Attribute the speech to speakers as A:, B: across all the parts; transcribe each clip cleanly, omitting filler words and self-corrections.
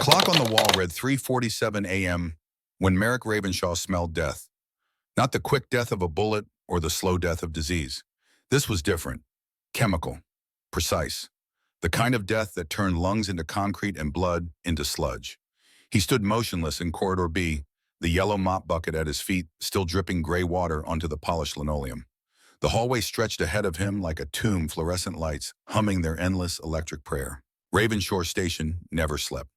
A: clock on the wall read 3:47 a.m. when Merrick Ravenshaw smelled death. Not the quick death of a bullet or the slow death of disease. This was different. Chemical. Precise. The kind of death that turned lungs into concrete and blood into sludge. He stood motionless in Corridor B, the yellow mop bucket at his feet still dripping gray water onto the polished linoleum. The hallway stretched ahead of him like a tomb, fluorescent lights humming their endless electric prayer. Ravenshaw Station never slept.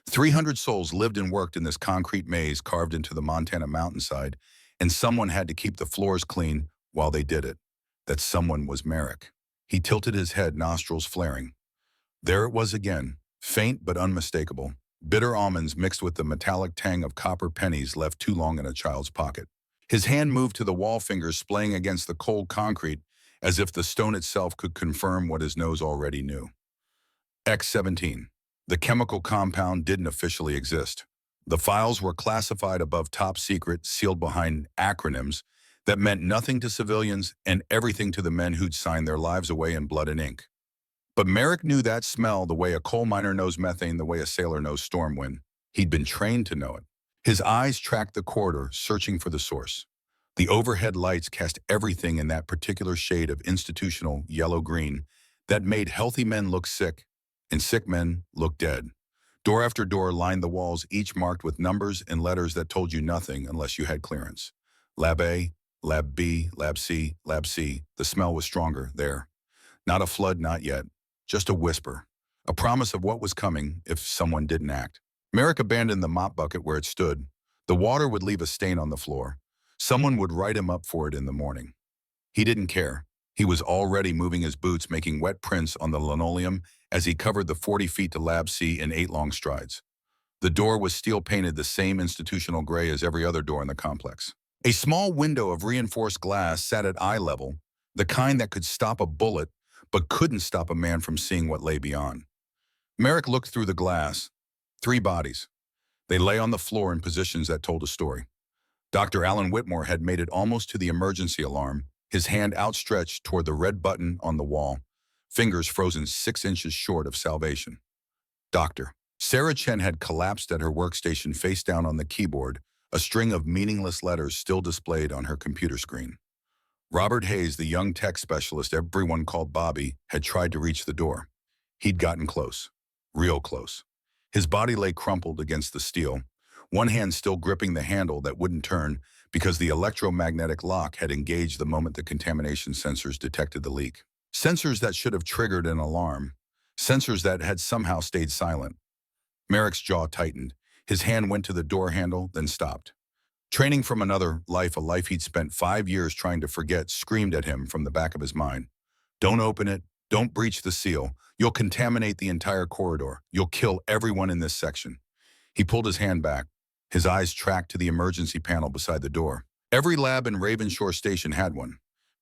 A: 300 souls lived and worked in this concrete maze carved into the Montana mountainside, and someone had to keep the floors clean while they did it. That someone was Merrick. He tilted his head, nostrils flaring. There it was again, faint but unmistakable. Bitter almonds mixed with the metallic tang of copper pennies left too long in a child's pocket. His hand moved to the wall, fingers splaying against the cold concrete as if the stone itself could confirm what his nose already knew. X-17. The chemical compound didn't officially exist. The files were classified above top secret, sealed behind acronyms that meant nothing to civilians and everything to the men who'd signed their lives away in blood and ink. But Merrick knew that smell the way a coal miner knows methane, the way a sailor knows storm wind. He'd been trained to know it. His eyes tracked the corridor, searching for the source. The overhead lights cast everything in that particular shade of institutional yellow-green that made healthy men look sick and sick men look dead. Door after door lined the walls, each marked with numbers and letters that told you nothing unless you had clearance. Lab A, Lab B, Lab C, Lab C. The smell was stronger there. Not a flood, not yet. Just a whisper. A promise of what was coming if someone didn't act. Merrick abandoned the mop bucket where it stood. The water would leave a stain on the floor. Someone would write him up for it in the morning. He didn't care. He was already moving his boots, making wet prints on the linoleum as he covered the 40 feet to Lab C in 8 long strides. The door was steel-painted the same institutional gray as every other door in the complex. A small window of reinforced glass sat at eye level, the kind that could stop a bullet but couldn't stop a man from seeing what lay beyond. Merrick looked through the glass. 3 bodies. They lay on the floor in positions that told a story. Dr. Alan Whitmore had made it almost to the emergency alarm, his hand outstretched toward the red button on the wall, fingers frozen 6 inches short of salvation. Doctor. Sarah Chen had collapsed at her workstation, face down on the keyboard, a string of meaningless letters still displayed on her computer screen. Robert Hayes, the young tech specialist everyone called Bobby, had tried to reach the door. He'd gotten close. Real close. His body lay crumpled against the steel, one hand still gripping the handle that wouldn't turn because the electromagnetic lock had engaged the moment the contamination sensors detected the leak. Sensors that should have triggered an alarm. Sensors that had somehow stayed silent. Merrick's jaw tightened. His hand went to the door handle, then stopped. Training from another life, a life he'd spent 5 years trying to forget, screamed at him from the back of his mind. Don't open it. Don't breach the seal. You'll contaminate the entire corridor. You'll kill everyone in this section. He pulled his hand back. His eyes tracked to the emergency panel beside the door. Every lab in Ravenshaw Station had one.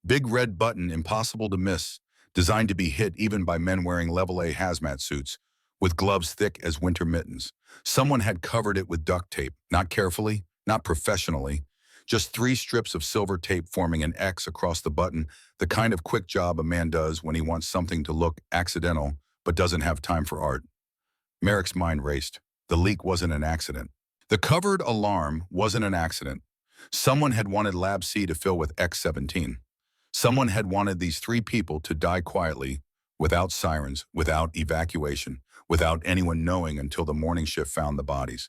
A: Big red button, impossible to miss, designed to be hit even by men wearing level A hazmat suits, with gloves thick as winter mittens. Someone had covered it with duct tape, not carefully, not professionally, just 3 strips of silver tape forming an X across the button, the kind of quick job a man does when he wants something to look accidental but doesn't have time for art. Merrick's mind raced. The leak wasn't an accident. The covered alarm wasn't an accident. Someone had wanted Lab C to fill with X-17. Someone had wanted these 3 people to die quietly, without sirens, without evacuation, without anyone knowing until the morning shift found the bodies.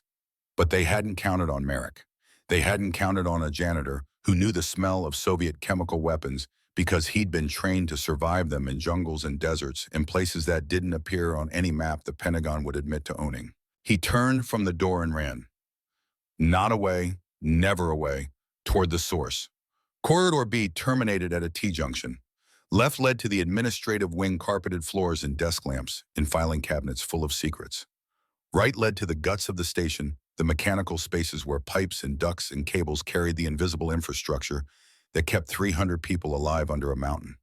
A: But they hadn't counted on Merrick. They hadn't counted on a janitor who knew the smell of Soviet chemical weapons because he'd been trained to survive them in jungles and deserts, in places that didn't appear on any map the Pentagon would admit to owning. He turned from the door and ran. Not away, never away, toward the source. Corridor B terminated at a T-junction. Left led to the administrative wing, carpeted floors and desk lamps in filing cabinets full of secrets. Right led to the guts of the station, the mechanical spaces where pipes and ducts and cables carried the invisible infrastructure that kept 300 people alive under a mountain.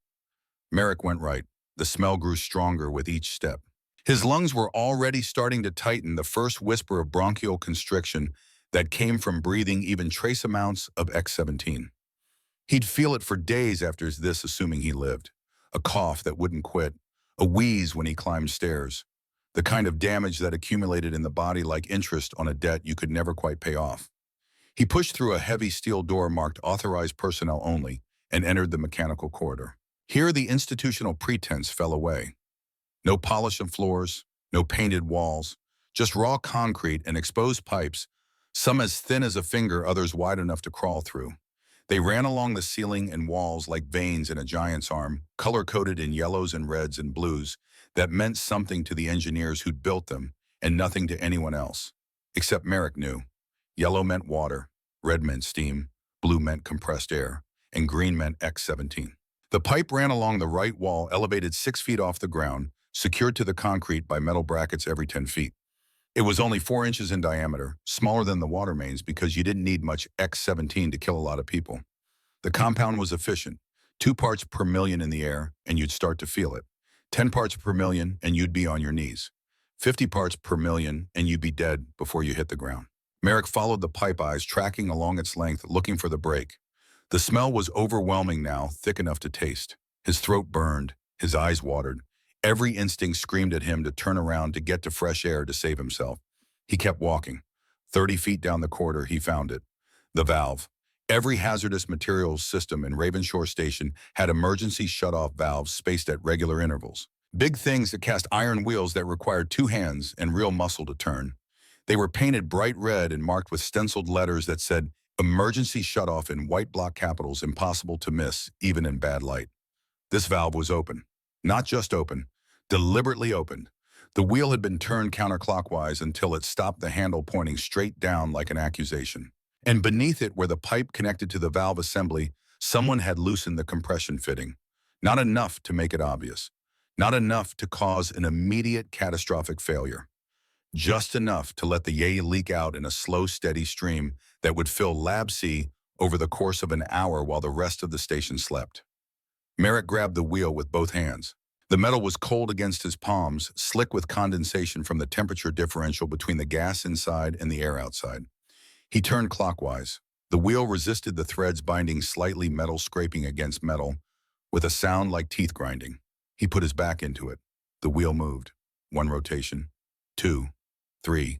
A: Merrick went right. The smell grew stronger with each step. His lungs were already starting to tighten, the first whisper of bronchial constriction that came from breathing even trace amounts of X-17. He'd feel it for days after this, assuming he lived. A cough that wouldn't quit, a wheeze when he climbed stairs. the kind of damage that accumulated in the body like interest on a debt you could never quite pay off. He pushed through a heavy steel door marked authorized personnel only and entered the mechanical corridor. Here the institutional pretense fell away. No polished floors, no painted walls, just raw concrete and exposed pipes, some as thin as a finger, others wide enough to crawl through. They ran along the ceiling and walls like veins in a giant's arm, color-coded in yellows and reds and blues that meant something to the engineers who'd built them and nothing to anyone else. Except Merrick knew. Yellow meant water, red meant steam, blue meant compressed air, and green meant X-17. The pipe ran along the right wall, elevated 6 feet off the ground, secured to the concrete by metal brackets every 10 feet. It was only 4 inches in diameter, smaller than the water mains because you didn't need much X-17 to kill a lot of people. The compound was efficient, 2 parts per million in the air, and you'd start to feel it. 10 parts per million, and you'd be on your knees. 50 parts per million, and you'd be dead before you hit the ground. Merrick followed the pipe eyes, tracking along its length, looking for the break. The smell was overwhelming now, thick enough to taste. His throat burned, his eyes watered. Every instinct screamed at him to turn around to get to fresh air to save himself. He kept walking. 30 feet down the corridor, he found it. The valve. Every hazardous materials system in Ravenshaw Station had emergency shut-off valves spaced at regular intervals. Big things that cast iron wheels that required 2 hands and real muscle to turn. They were painted bright red and marked with stenciled letters that said, "Emergency shut-off" in white block capitals, impossible to miss, even in bad light. This valve was open. Not just open, deliberately opened. The wheel had been turned counterclockwise until it stopped, the handle pointing straight down like an accusation. And beneath it, where the pipe connected to the valve assembly, someone had loosened the compression fitting. Not enough to make it obvious. Not enough to cause an immediate catastrophic failure. Just enough to let the yay leak out in a slow, steady stream that would fill Lab C over the course of an hour while the rest of the station slept. Merrick grabbed the wheel with both hands. The metal was cold against his palms, slick with condensation from the temperature differential between the gas inside and the air outside. He turned clockwise. The wheel resisted the threads binding slightly, metal scraping against metal, with a sound like teeth grinding. He put his back into it. The wheel moved. 1 rotation. 2. 3.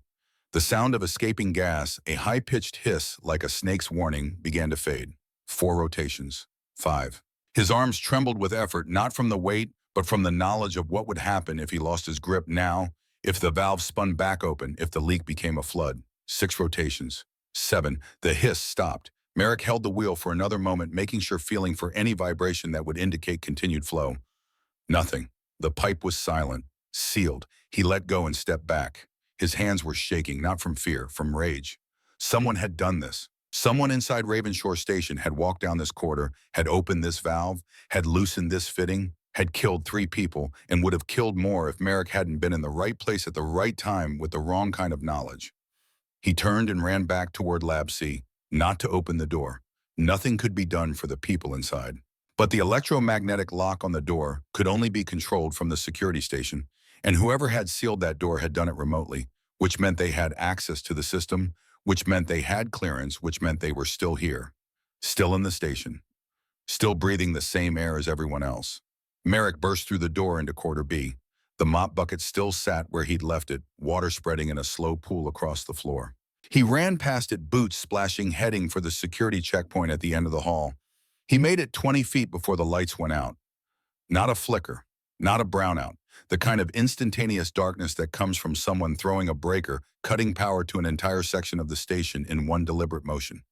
A: The sound of escaping gas, a high-pitched hiss like a snake's warning, began to fade. 4 rotations. 5. His arms trembled with effort, not from the weight, but from the knowledge of what would happen if he lost his grip now, if the valve spun back open, if the leak became a flood. 6 rotations. 7. The hiss stopped. Merrick held the wheel for another moment, making sure, feeling for any vibration that would indicate continued flow. Nothing. The pipe was silent, sealed. He let go and stepped back. His hands were shaking, not from fear, from rage. Someone had done this. Someone inside Ravenshaw Station had walked down this corridor, had opened this valve, had loosened this fitting, had killed 3 people, and would have killed more if Merrick hadn't been in the right place at the right time with the wrong kind of knowledge. He turned and ran back toward Lab C, not to open the door. Nothing could be done for the people inside. But the electromagnetic lock on the door could only be controlled from the security station, and whoever had sealed that door had done it remotely, which meant they had access to the system, which meant they had clearance, which meant they were still here, still in the station, still breathing the same air as everyone else. Merrick burst through the door into Corridor B. The mop bucket still sat where he'd left it, water spreading in a slow pool across the floor. He ran past it, boots splashing, heading for the security checkpoint at the end of the hall. He made it 20 feet before the lights went out. Not a flicker, not a brownout, the kind of instantaneous darkness that comes from someone throwing a breaker, cutting power to an entire section of the station in one deliberate motion.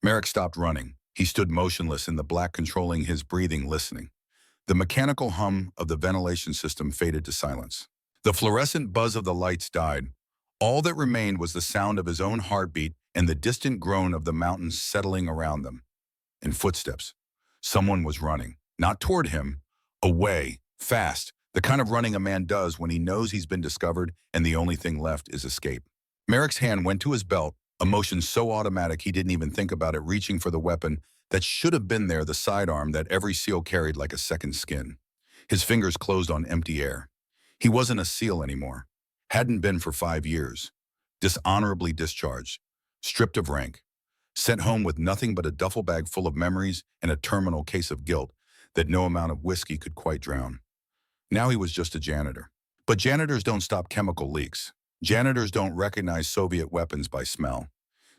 A: Merrick stopped running. He stood motionless in the black, controlling his breathing, listening. The mechanical hum of the ventilation system faded to silence. The fluorescent buzz of the lights died. All that remained was the sound of his own heartbeat and the distant groan of the mountains settling around them. And footsteps. Someone was running. Not toward him. Away. Fast. The kind of running a man does when he knows he's been discovered and the only thing left is escape. Merrick's hand went to his belt, a motion so automatic he didn't even think about it, reaching for the weapon that should have been there, the sidearm that every SEAL carried like a second skin. His fingers closed on empty air. He wasn't a SEAL anymore. Hadn't been for 5 years. Dishonorably discharged. Stripped of rank. Sent home with nothing but a duffel bag full of memories and a terminal case of guilt that no amount of whiskey could quite drown. Now he was just a janitor. But janitors don't stop chemical leaks. Janitors don't recognize Soviet weapons by smell.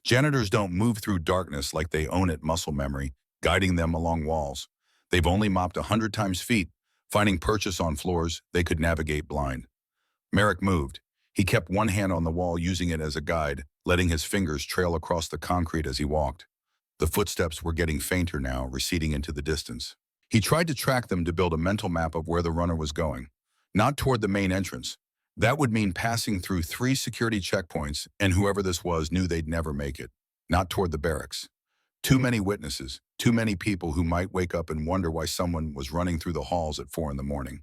A: Janitors don't move through darkness like they own it muscle memory, guiding them along walls. They've only mopped 100 times feet, finding purchase on floors they could navigate blind. Merrick moved. He kept one hand on the wall, using it as a guide, letting his fingers trail across the concrete as he walked. The footsteps were getting fainter now, receding into the distance. He tried to track them to build a mental map of where the runner was going. Not toward the main entrance. That would mean passing through 3 security checkpoints, and whoever this was knew they'd never make it. Not toward the barracks. Too many witnesses, too many people who might wake up and wonder why someone was running through the halls at 4 in the morning.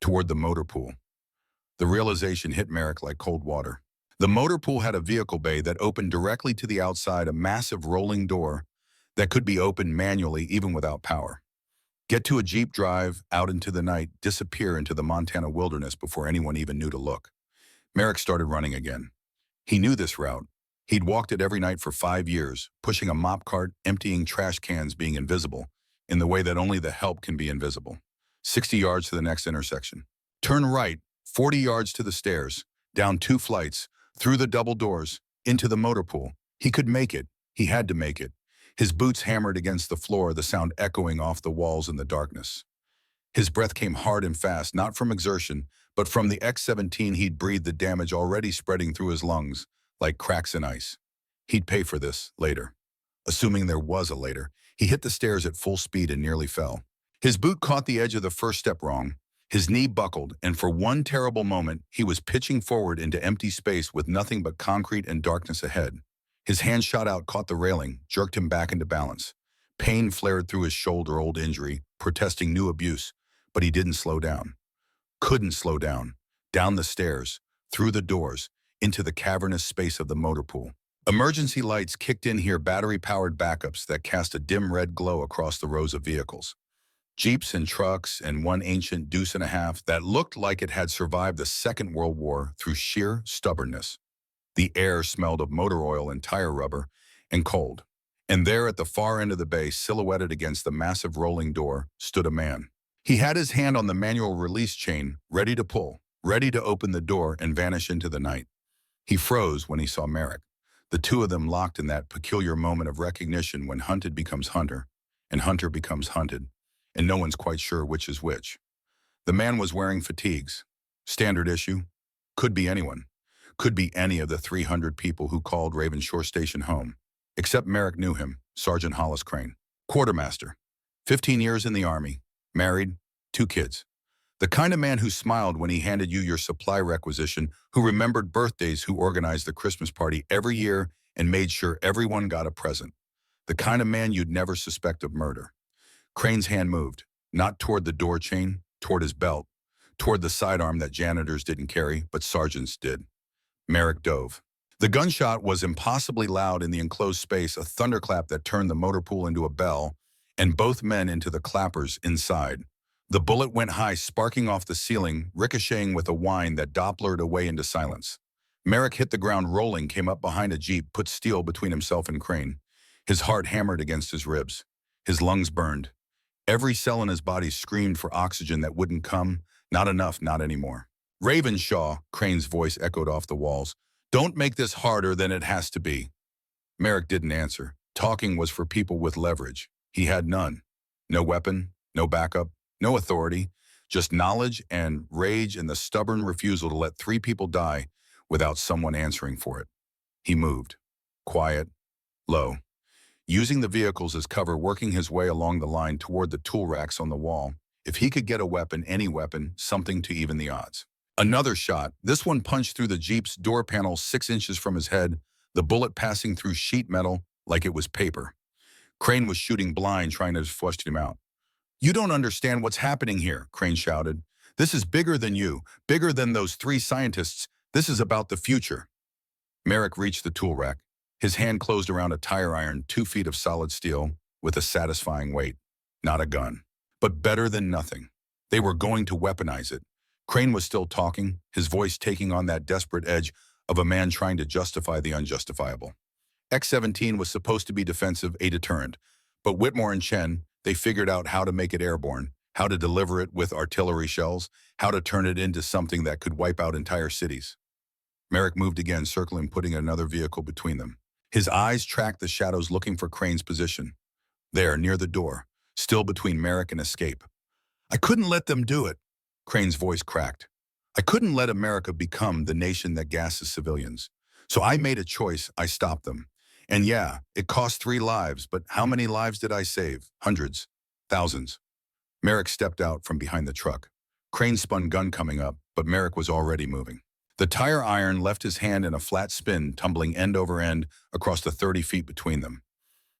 A: Toward the motor pool. The realization hit Merrick like cold water. The motor pool had a vehicle bay that opened directly to the outside, a massive rolling door that could be opened manually even without power. Get to a Jeep, drive out into the night, disappear into the Montana wilderness before anyone even knew to look. Merrick started running again. He knew this route. He'd walked it every night for 5 years, pushing a mop cart, emptying trash cans, being invisible, in the way that only the help can be invisible. 60 yards to the next intersection. Turn right, 40 yards to the stairs, down 2 flights, through the double doors, into the motor pool. He could make it. He had to make it. His boots hammered against the floor, the sound echoing off the walls in the darkness. His breath came hard and fast, not from exertion, but from the X-17 he'd breathed, the damage already spreading through his lungs like cracks in ice. He'd pay for this later. Assuming there was a later, he hit the stairs at full speed and nearly fell. His boot caught the edge of the first step wrong. His knee buckled, and for one terrible moment, he was pitching forward into empty space with nothing but concrete and darkness ahead. His hand shot out, caught the railing, jerked him back into balance. Pain flared through his shoulder, old injury, protesting new abuse, but he didn't slow down. Couldn't slow down. Down the stairs, through the doors, into the cavernous space of the motor pool. Emergency lights kicked in here, battery-powered backups that cast a dim red glow across the rows of vehicles. Jeeps and trucks and one ancient deuce and a half that looked like it had survived the Second World War through sheer stubbornness. The air smelled of motor oil and tire rubber, and cold. And there at the far end of the bay, silhouetted against the massive rolling door, stood a man. He had his hand on the manual release chain, ready to pull, ready to open the door and vanish into the night. He froze when he saw Merrick. The two of them locked in that peculiar moment of recognition when hunted becomes hunter, and hunter becomes hunted, and no one's quite sure which is which. The man was wearing fatigues. Standard issue. Could be anyone. Could be any of the 300 people who called Ravenshaw Station home. Except Merrick knew him, Sergeant Hollis Crane. Quartermaster. 15 years in the Army. Married. 2 kids. The kind of man who smiled when he handed you your supply requisition, who remembered birthdays, who organized the Christmas party every year and made sure everyone got a present. The kind of man you'd never suspect of murder. Crane's hand moved, not toward the door chain, toward his belt, toward the sidearm that janitors didn't carry, but sergeants did. Merrick dove. The gunshot was impossibly loud in the enclosed space, a thunderclap that turned the motor pool into a bell, and both men into the clappers inside. The bullet went high, sparking off the ceiling, ricocheting with a whine that Dopplered away into silence. Merrick hit the ground rolling, came up behind a Jeep, put steel between himself and Crane. His heart hammered against his ribs. His lungs burned. Every cell in his body screamed for oxygen that wouldn't come. Not enough, not anymore. Ravenshaw, Crane's voice echoed off the walls. Don't make this harder than it has to be. Merrick didn't answer. Talking was for people with leverage. He had none. No weapon, no backup, no authority, just knowledge and rage and the stubborn refusal to let 3 people die without someone answering for it. He moved. Quiet, low. Using the vehicles as cover, working his way along the line toward the tool racks on the wall. If he could get a weapon, any weapon, something to even the odds. Another shot. This one punched through the Jeep's door panel 6 inches from his head, the bullet passing through sheet metal like it was paper. Crane was shooting blind, trying to flush him out. You don't understand what's happening here, Crane shouted. This is bigger than you, bigger than those 3 scientists. This is about the future. Merrick reached the tool rack. His hand closed around a tire iron, 2 feet of solid steel, with a satisfying weight. Not a gun, but better than nothing. They were going to weaponize it. Crane was still talking, his voice taking on that desperate edge of a man trying to justify the unjustifiable. X-17 was supposed to be defensive, a deterrent, but Whitmore and Chen, they figured out how to make it airborne, how to deliver it with artillery shells, how to turn it into something that could wipe out entire cities. Merrick moved again, circling, putting another vehicle between them. His eyes tracked the shadows looking for Crane's position. There, near the door, still between Merrick and escape. I couldn't let them do it. Crane's voice cracked. I couldn't let America become the nation that gasses civilians. So I made a choice. I stopped them. And yeah, it cost 3 lives, but how many lives did I save? Hundreds. Thousands. Merrick stepped out from behind the truck. Crane spun, gun coming up, but Merrick was already moving. The tire iron left his hand in a flat spin, tumbling end over end across the 30 feet between them.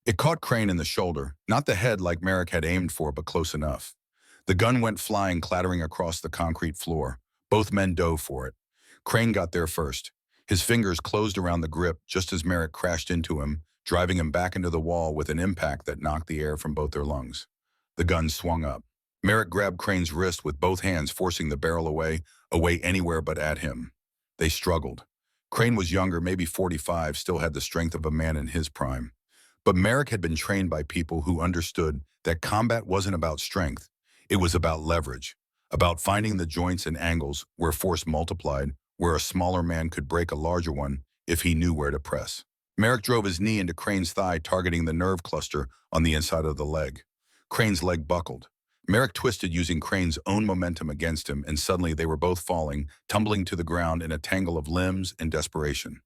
A: It caught Crane in the shoulder, not the head like Merrick had aimed for, but close enough. The gun went flying, clattering across the concrete floor. Both men dove for it. Crane got there first. His fingers closed around the grip just as Merrick crashed into him, driving him back into the wall with an impact that knocked the air from both their lungs. The gun swung up. Merrick grabbed Crane's wrist with both hands, forcing the barrel away anywhere but at him. They struggled. Crane was younger, maybe 45, still had the strength of a man in his prime. But Merrick had been trained by people who understood that combat wasn't about strength. It was about leverage, about finding the joints and angles where force multiplied, where a smaller man could break a larger one if he knew where to press. Merrick drove his knee into Crane's thigh, targeting the nerve cluster on the inside of the leg. Crane's leg buckled. Merrick twisted, using Crane's own momentum against him, and suddenly they were both falling, tumbling to the ground in a tangle of limbs and desperation.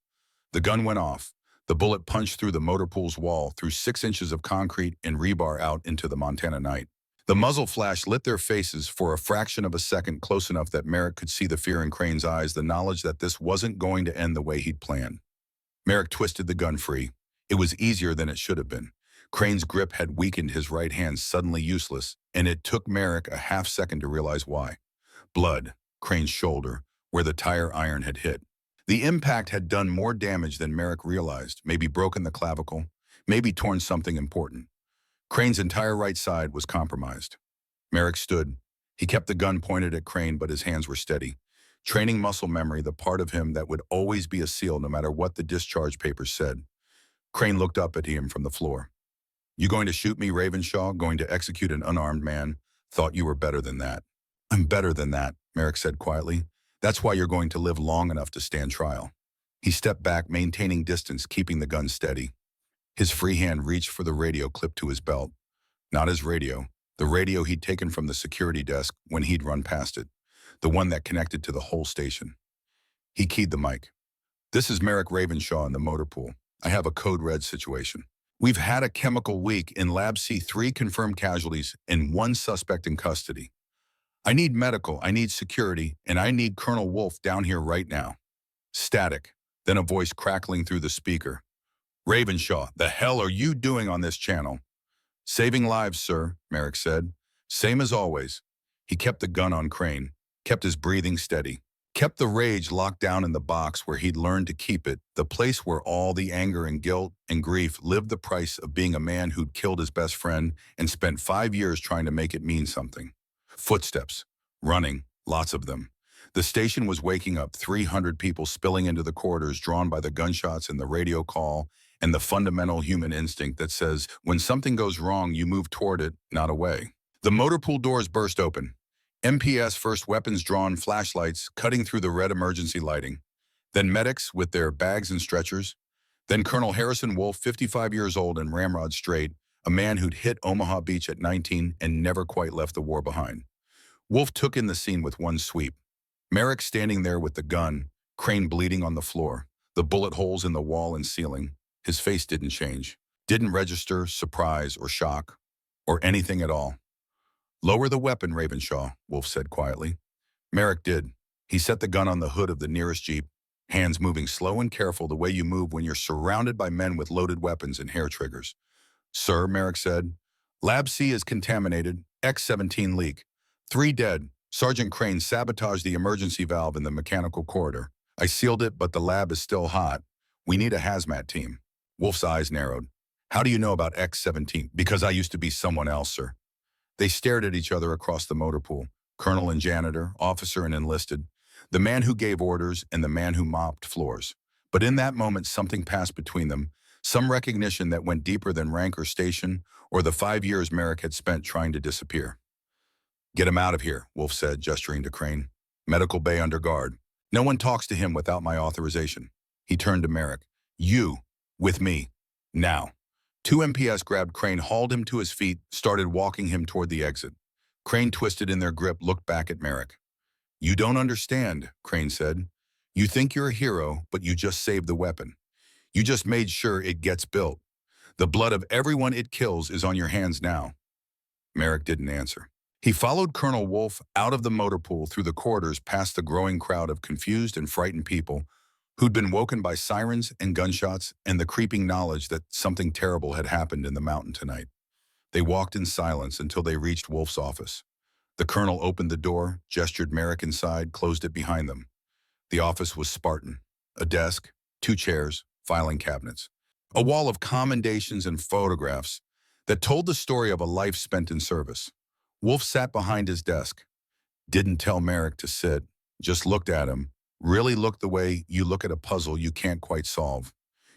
A: The gun went off. The bullet punched through the motor pool's wall, through 6 inches of concrete and rebar out into the Montana night. The muzzle flash lit their faces for a fraction of a second, close enough that Merrick could see the fear in Crane's eyes, the knowledge that this wasn't going to end the way he'd planned. Merrick twisted the gun free. It was easier than it should have been. Crane's grip had weakened, his right hand suddenly useless, and it took Merrick a half second to realize why. Blood, Crane's shoulder, where the tire iron had hit. The impact had done more damage than Merrick realized, maybe broken the clavicle, maybe torn something important. Crane's entire right side was compromised. Merrick stood. He kept the gun pointed at Crane, but his hands were steady. Training muscle memory, the part of him that would always be a SEAL no matter what the discharge papers said. Crane looked up at him from the floor. You going to shoot me, Ravenshaw? Going to execute an unarmed man? Thought you were better than that. I'm better than that, Merrick said quietly. That's why you're going to live long enough to stand trial. He stepped back, maintaining distance, keeping the gun steady. His free hand reached for the radio clipped to his belt. Not his radio, the radio he'd taken from the security desk when he'd run past it, the one that connected to the whole station. He keyed the mic. This is Merrick Ravenshaw in the motor pool. I have a code red situation. We've had a chemical leak in Lab C, 3 confirmed casualties and 1 suspect in custody. I need medical, I need security, and I need Colonel Wolf down here right now. Static, then a voice crackling through the speaker. Ravenshaw, the hell are you doing on this channel? Saving lives, sir, Merrick said. Same as always. He kept the gun on Crane, kept his breathing steady, kept the rage locked down in the box where he'd learned to keep it, the place where all the anger and guilt and grief lived the price of being a man who'd killed his best friend and spent 5 years trying to make it mean something. Footsteps. Running. Lots of them. The station was waking up, 300 people spilling into the corridors, drawn by the gunshots and the radio call and the fundamental human instinct that says when something goes wrong, you move toward it, not away. The motor pool doors burst open. MPS first, weapons drawn, flashlights cutting through the red emergency lighting. Then medics with their bags and stretchers. Then Colonel Harrison Wolf, 55 years old and ramrod straight, a man who'd hit Omaha Beach at 19 and never quite left the war behind. Wolf took in the scene with one sweep. Merrick standing there with the gun, Crane bleeding on the floor, the bullet holes in the wall and ceiling. His face didn't change, didn't register surprise or shock, or anything at all. Lower the weapon, Ravenshaw, Wolf said quietly. Merrick did. He set the gun on the hood of the nearest Jeep, hands moving slow and careful, the way you move when you're surrounded by men with loaded weapons and hair triggers. Sir, Merrick said, Lab C is contaminated, X-17 leak. 3 dead. Sergeant Crane sabotaged the emergency valve in the mechanical corridor. I sealed it, but the lab is still hot. We need a hazmat team. Wolf's eyes narrowed. How do you know about X-17? Because I used to be someone else, sir. They stared at each other across the motor pool, colonel and janitor, officer and enlisted, the man who gave orders and the man who mopped floors. But in that moment, something passed between them, some recognition that went deeper than rank or station or the 5 years Merrick had spent trying to disappear. Get him out of here, Wolf said, gesturing to Crane. Medical bay under guard. No one talks to him without my authorization. He turned to Merrick. You, with me. Now. Two MPS grabbed Crane, hauled him to his feet, started walking him toward the exit. Crane twisted in their grip, looked back at Merrick. You don't understand, Crane said. You think you're a hero, but you just saved the weapon. You just made sure it gets built. The blood of everyone it kills is on your hands now. Merrick didn't answer. He followed Colonel Wolf out of the motor pool through the corridors past the growing crowd of confused and frightened people who'd been woken by sirens and gunshots and the creeping knowledge that something terrible had happened in the mountain tonight. They walked in silence until they reached Wolf's office. The colonel opened the door, gestured Merrick inside, closed it behind them. The office was Spartan. A desk, 2 chairs, filing cabinets. A wall of commendations and photographs that told the story of a life spent in service. Wolf sat behind his desk. Didn't tell Merrick to sit, just looked at him. Really looked the way you look at a puzzle you can't quite solve.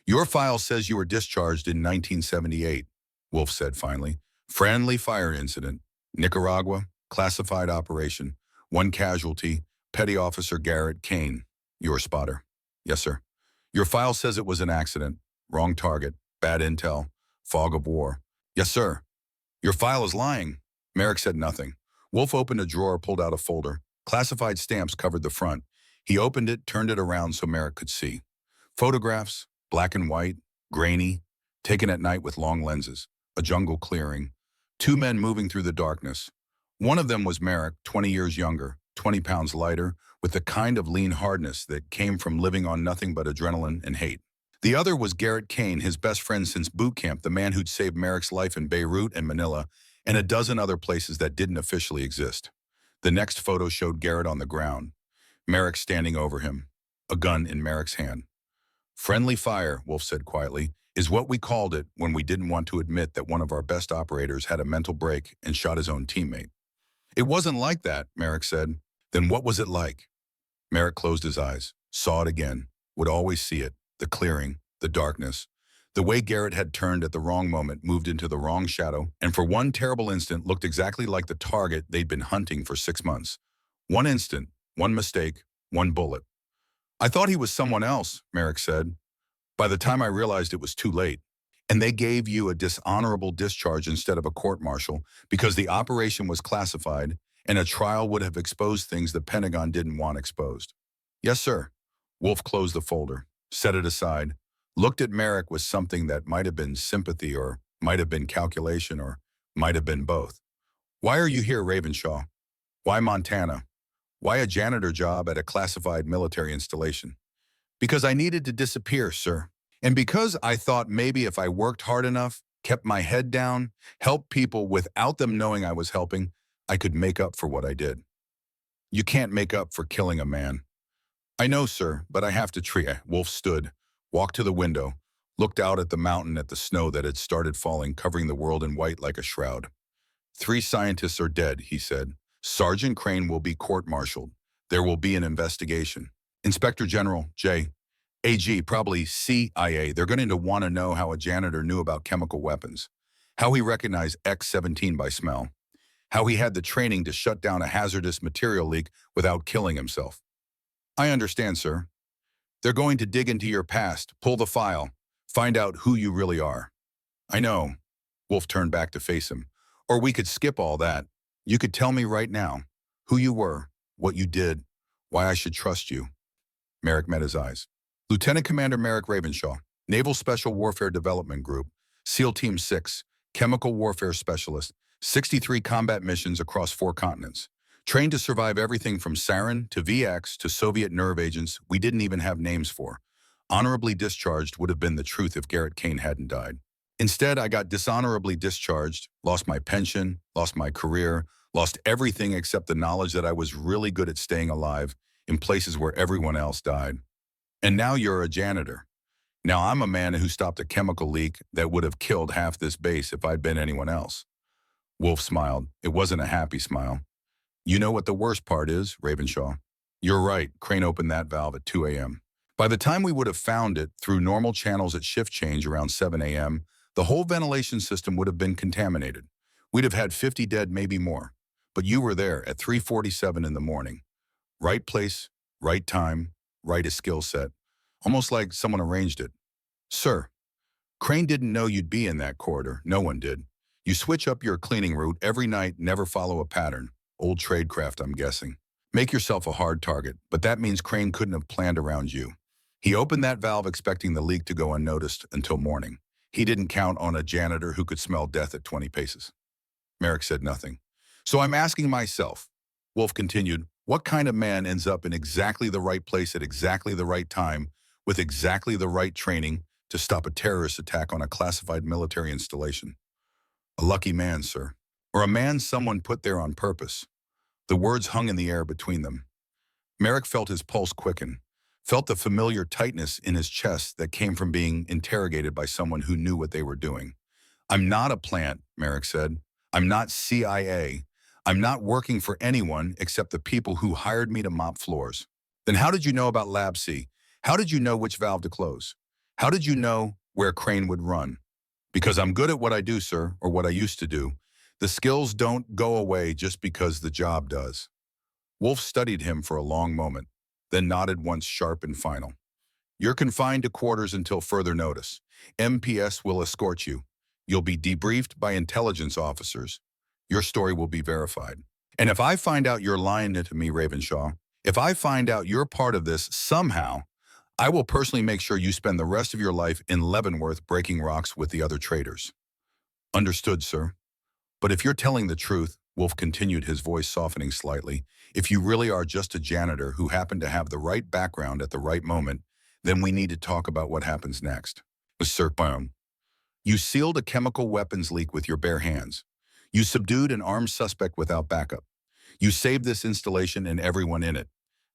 A: Your file says you were discharged in 1978, Wolf said finally. Friendly fire incident. Nicaragua, classified operation. 1 casualty, Petty Officer Garrett Kane. Your spotter. Yes, sir. Your file says it was an accident. Wrong target. Bad intel. Fog of war. Yes, sir. Your file is lying. Merrick said nothing. Wolf opened a drawer, pulled out a folder. Classified stamps covered the front. He opened it, turned it around so Merrick could see. Photographs, black and white, grainy, taken at night with long lenses. A jungle clearing. 2 men moving through the darkness. One of them was Merrick, 20 years younger, 20 pounds lighter, with the kind of lean hardness that came from living on nothing but adrenaline and hate. The other was Garrett Kane, his best friend since boot camp, the man who'd saved Merrick's life in Beirut and Manila, and a dozen other places that didn't officially exist. The next photo showed Garrett on the ground, Merrick standing over him, a gun in Merrick's hand. Friendly fire, Wolf said quietly, is what we called it when we didn't want to admit that one of our best operators had a mental break and shot his own teammate. It wasn't like that, Merrick said. Then what was it like? Merrick closed his eyes, saw it again, would always see it, the clearing, the darkness. The way Garrett had turned at the wrong moment, moved into the wrong shadow, and for one terrible instant looked exactly like the target they'd been hunting for 6 months. One instant, one mistake, one bullet. I thought he was someone else, Merrick said. By the time I realized it was too late. And they gave you a dishonorable discharge instead of a court-martial because the operation was classified and a trial would have exposed things the Pentagon didn't want exposed. Yes, sir. Wolf closed the folder, set it aside, looked at Merrick with something that might have been sympathy or might have been calculation or might have been both. Why are you here, Ravenshaw? Why Montana? Why a janitor job at a classified military installation? Because I needed to disappear, sir. And because I thought maybe if I worked hard enough, kept my head down, helped people without them knowing I was helping, I could make up for what I did. You can't make up for killing a man. I know, sir, but I have to treat. Wolf stood, walked to the window, looked out at the mountain at the snow that had started falling, covering the world in white like a shroud. 3 scientists are dead, he said. Sergeant Crane will be court-martialed. There will be an investigation. Inspector General, J. AG, probably CIA, they're going to want to know how a janitor knew about chemical weapons, how he recognized X-17 by smell, how he had the training to shut down a hazardous material leak without killing himself. I understand, sir. They're going to dig into your past, pull the file, find out who you really are. I know. Wolf turned back to face him. Or we could skip all that. You could tell me right now who you were, what you did, why I should trust you. Merrick met his eyes. Lieutenant Commander Merrick Ravenshaw, Naval Special Warfare Development Group, SEAL Team 6, Chemical Warfare Specialist, 63 combat missions across 4 continents. Trained to survive everything from sarin to VX to Soviet nerve agents we didn't even have names for. Honorably discharged would have been the truth if Garrett Kane hadn't died. Instead, I got dishonorably discharged, lost my pension, lost my career, lost everything except the knowledge that I was really good at staying alive in places where everyone else died. And now you're a janitor. Now I'm a man who stopped a chemical leak that would have killed half this base if I'd been anyone else. Wolf smiled. It wasn't a happy smile. You know what the worst part is, Ravenshaw? You're right, Crane opened that valve at 2 a.m. By the time we would have found it through normal channels at shift change around 7 a.m., the whole ventilation system would have been contaminated. We'd have had 50 dead, maybe more. But you were there at 3:47 in the morning. Right place, right time, right skill set. Almost like someone arranged it. Sir, Crane didn't know you'd be in that corridor. No one did. You switch up your cleaning route every night, never follow a pattern. Old tradecraft, I'm guessing. Make yourself a hard target, but that means Crane couldn't have planned around you. He opened that valve expecting the leak to go unnoticed until morning. He didn't count on a janitor who could smell death at 20 paces. Merrick said nothing. So I'm asking myself, Wolf continued, what kind of man ends up in exactly the right place at exactly the right time with exactly the right training to stop a terrorist attack on a classified military installation? A lucky man, sir. Or a man someone put there on purpose. The words hung in the air between them. Merrick felt his pulse quicken, felt the familiar tightness in his chest that came from being interrogated by someone who knew what they were doing. I'm not a plant, Merrick said. I'm not CIA. I'm not working for anyone except the people who hired me to mop floors. Then how did you know about Lab C? How did you know which valve to close? How did you know where Crane would run? Because I'm good at what I do, sir, or what I used to do. The skills don't go away just because the job does. Wolf studied him for a long moment, then nodded once sharp and final. You're confined to quarters until further notice. MPS will escort you. You'll be debriefed by intelligence officers. Your story will be verified. And if I find out you're lying to me, Ravenshaw, if I find out you're part of this somehow, I will personally make sure you spend the rest of your life in Leavenworth breaking rocks with the other traders. Understood, sir. But if you're telling the truth, Wolf continued, his voice softening slightly, if you really are just a janitor who happened to have the right background at the right moment, then we need to talk about what happens next. Sir Brown, you sealed a chemical weapons leak with your bare hands. You subdued an armed suspect without backup. You saved this installation and everyone in it.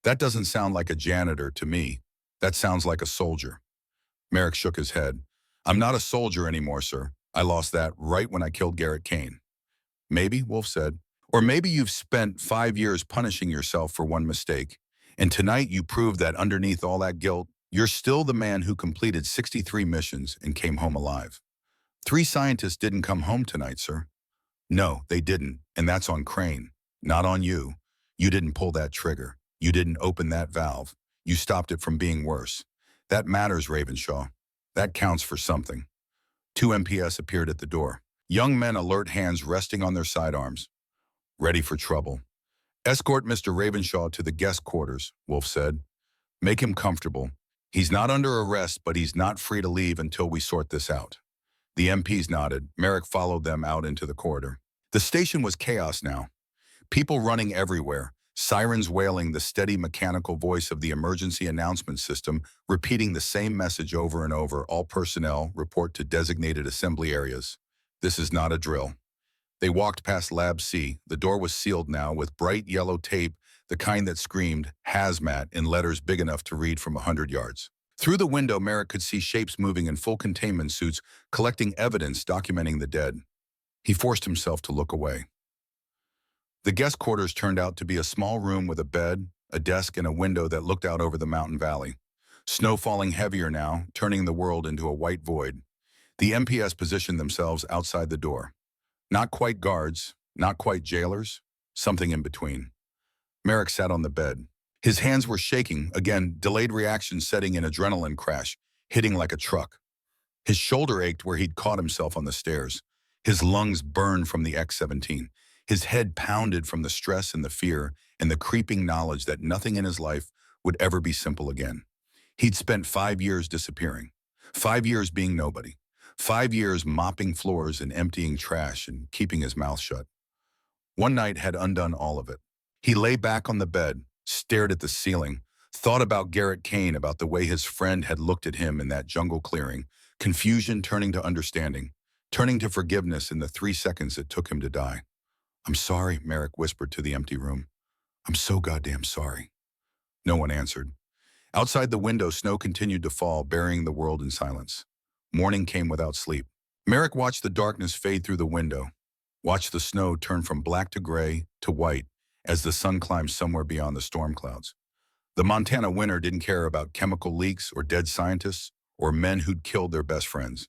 A: That doesn't sound like a janitor to me. That sounds like a soldier. Merrick shook his head. I'm not a soldier anymore, sir. I lost that right when I killed Garrett Kane. Maybe, Wolf said. Or maybe you've spent 5 years punishing yourself for one mistake. And tonight you proved that underneath all that guilt, you're still the man who completed 63 missions and came home alive. 3 scientists didn't come home tonight, sir. No, they didn't, and that's on Crane, not on you. You didn't pull that trigger. You didn't open that valve. You stopped it from being worse. That matters, Ravenshaw. That counts for something. 2 MPS appeared at the door. Young men, alert, hands resting on their sidearms. Ready for trouble. Escort Mr. Ravenshaw to the guest quarters, Wolf said. Make him comfortable. He's not under arrest, but he's not free to leave until we sort this out. The MPs nodded. Merrick followed them out into the corridor. The station was chaos now. People running everywhere, sirens wailing, the steady mechanical voice of the emergency announcement system repeating the same message over and over. All personnel report to designated assembly areas. This is not a drill. They walked past Lab C. The door was sealed now with bright yellow tape, the kind that screamed hazmat in letters big enough to read from 100 yards. Through the window, Merrick could see shapes moving in full containment suits, collecting evidence documenting the dead. He forced himself to look away. The guest quarters turned out to be a small room with a bed, a desk, and a window that looked out over the mountain valley. Snow falling heavier now, turning the world into a white void. The MPS positioned themselves outside the door. Not quite guards, not quite jailers, something in between. Merrick sat on the bed. His hands were shaking, again, delayed reaction setting an adrenaline crash, hitting like a truck. His shoulder ached where he'd caught himself on the stairs. His lungs burned from the X-17. His head pounded from the stress and the fear and the creeping knowledge that nothing in his life would ever be simple again. He'd spent 5 years disappearing, 5 years being nobody, 5 years mopping floors and emptying trash and keeping his mouth shut. One night had undone all of it. He lay back on the bed, stared at the ceiling, thought about Garrett Kane, about the way his friend had looked at him in that jungle clearing, confusion turning to understanding, turning to forgiveness in the 3 seconds it took him to die. I'm sorry, Merrick whispered to the empty room. I'm so goddamn sorry. No one answered. Outside the window, snow continued to fall, burying the world in silence. Morning came without sleep. Merrick watched the darkness fade through the window, watched the snow turn from black to gray to white as the sun climbed somewhere beyond the storm clouds. The Montana winter didn't care about chemical leaks or dead scientists or men who'd killed their best friends.